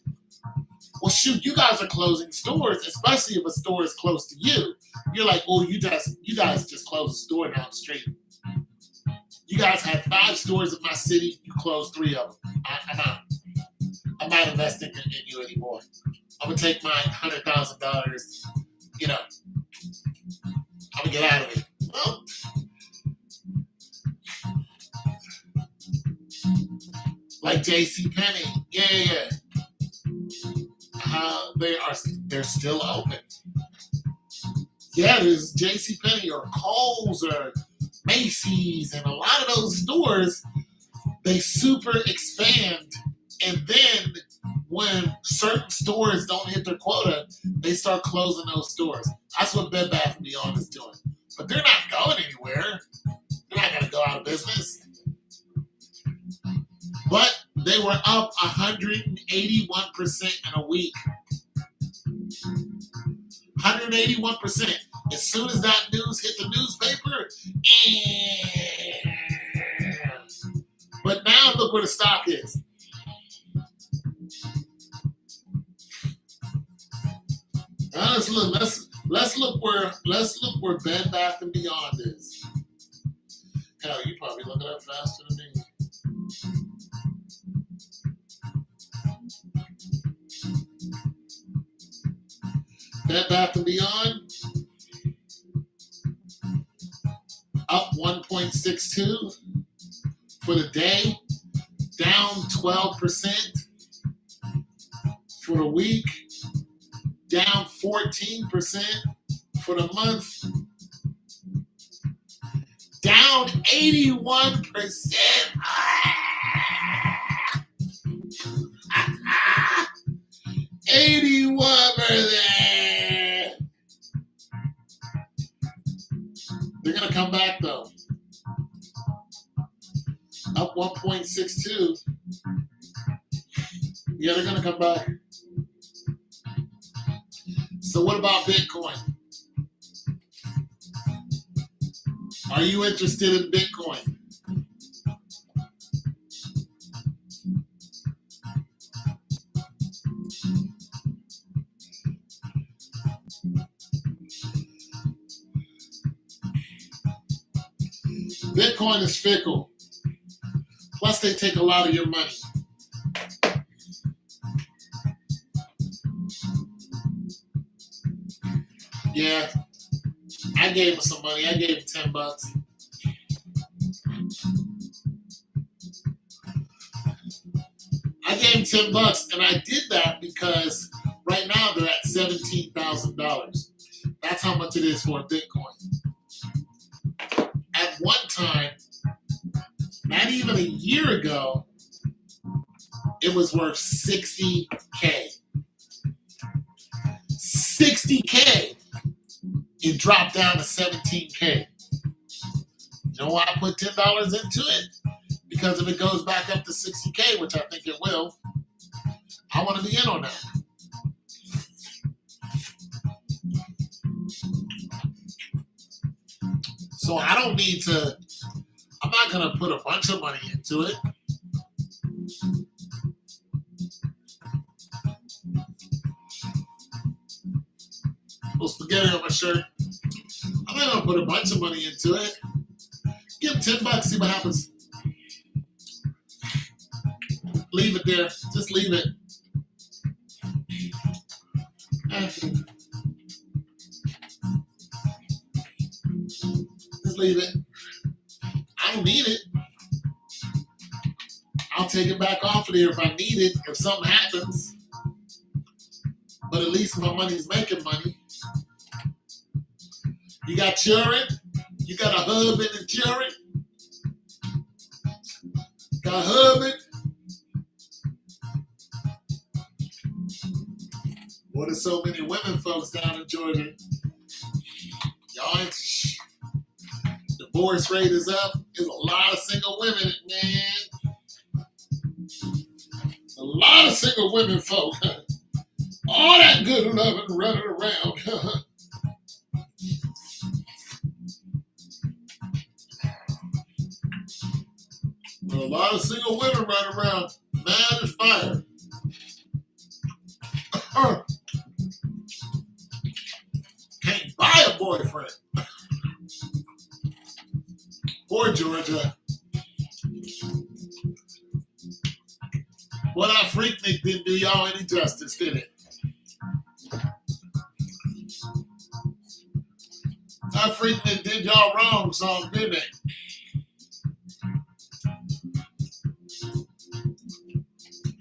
well, shoot, you guys are closing stores, especially if a store is close to you. You're like, oh, you guys just closed a store down the street. You guys had 5 stores in my city. You closed 3 of them. I'm not investing in you anymore. I'm gonna take my $100,000. I'm gonna get out of it. Well, like JCPenney, yeah. They're still open. Yeah, there's JCPenney or Kohl's or Macy's, and a lot of those stores, they super expand, and then when certain stores don't hit their quota, they start closing those stores. That's what Bed Bath & Beyond is doing. But they're not going anywhere. They're not going to go out of business. But they were up 181% in a week. 181%. As soon as that news hit the newspaper, but now look where the stock is. Now let's look where Bed Bath & Beyond is. Hell, you probably look it up faster than me. Bed Bath & Beyond up 1.62 for the day, down 12% for the week, down 14% for the month, down 81%. 81%. They're going to come back, though. Up 1.62. Yeah, they're going to come back. So what about Bitcoin? Are you interested in Bitcoin? Bitcoin is fickle. Plus, they take a lot of your money. Yeah, I gave him some money. I gave him $10. I gave him $10, and I did that because right now they're at $17,000. That's how much it is for a Bitcoin. At one time, not even a year ago, it was worth $60K. $60K. It dropped down to $17K. You know why I put $10 into it? Because if it goes back up to $60K, which I think it will, I want to be in on that. So I don't need to, I'm not going to put a bunch of money into it. Little spaghetti on my shirt. I'm not going to put a bunch of money into it. Give him $10, see what happens. Leave it there. Just leave it. Just leave it. I don't need it. I'll take it back off of there if I need it, if something happens. But at least my money's making money. You got children? You got a husband and children? Got a husband? Boy, Well, there's so many women folks down in Georgia. Y'all ain't, divorce rate is up. There's a lot of single women, man. A lot of single women folk. All that good loving running around. A lot of single women running around mad as fire. Can't buy a boyfriend. Poor Georgia. Well, that Freaknik didn't do y'all any justice, did it? That Freaknik did y'all wrong, some, didn't it?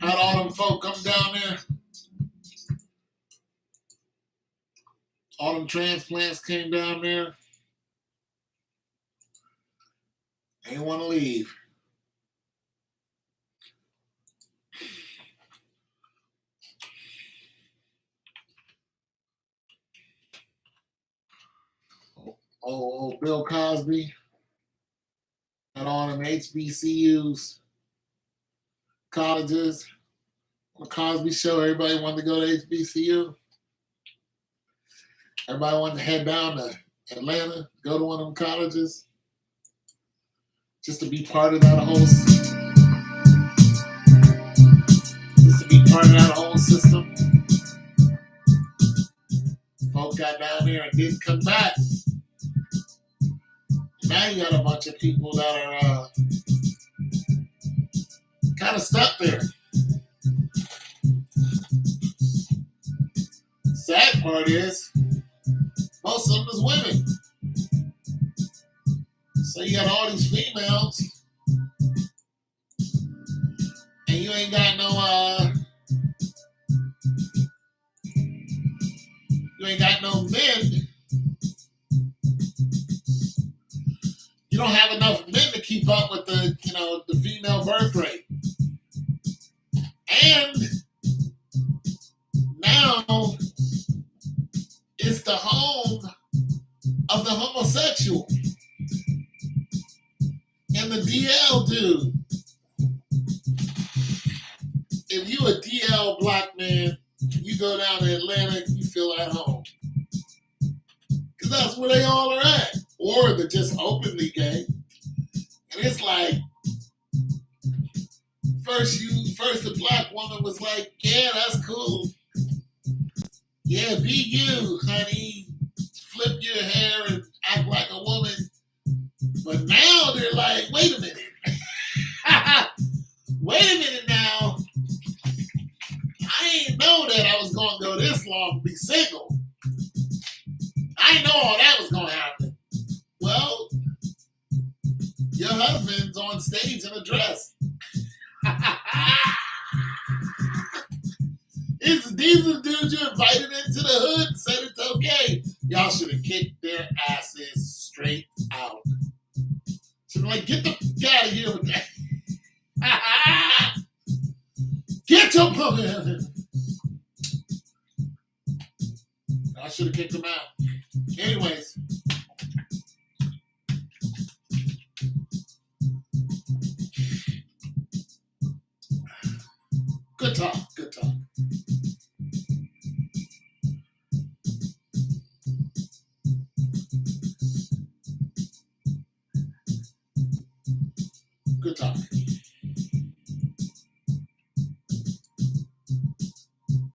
Had all them folk come down there. All them transplants came down there. They didn't want to leave. Oh, Bill Cosby had all them HBCUs, colleges. On the Cosby Show, everybody wanted to go to HBCU. Everybody wanted to head down to Atlanta, go to one of them colleges, just to be part of that whole, system. Folk got down there and didn't come back. Now you got a bunch of people that are kind of stuck there. Sad part is, most of them is women. So you got all these females, and you ain't got no men. You don't have enough men to keep up with the female birth rate. And now it's the home of the homosexual and the DL dude. If you a DL black man, you go down to Atlanta, you feel at home. Because that's where they all are at. Or they're just openly gay. And it's like, first the black woman was like, yeah, that's cool. Yeah, be you, honey. Flip your hair and act like a woman. But now they're like, wait a minute. Wait a minute now. I ain't know that I was going to go this long to be single. I didn't know all that was going to happen. Well, your husband's on stage in a dress. These are the dudes you invited into the hood and said it's okay. Y'all should have kicked their asses straight out. Should have like, get the fuck out of here with that. Get your punk. I should have kicked them out. Anyways. Good talk. Good talk. Good talk.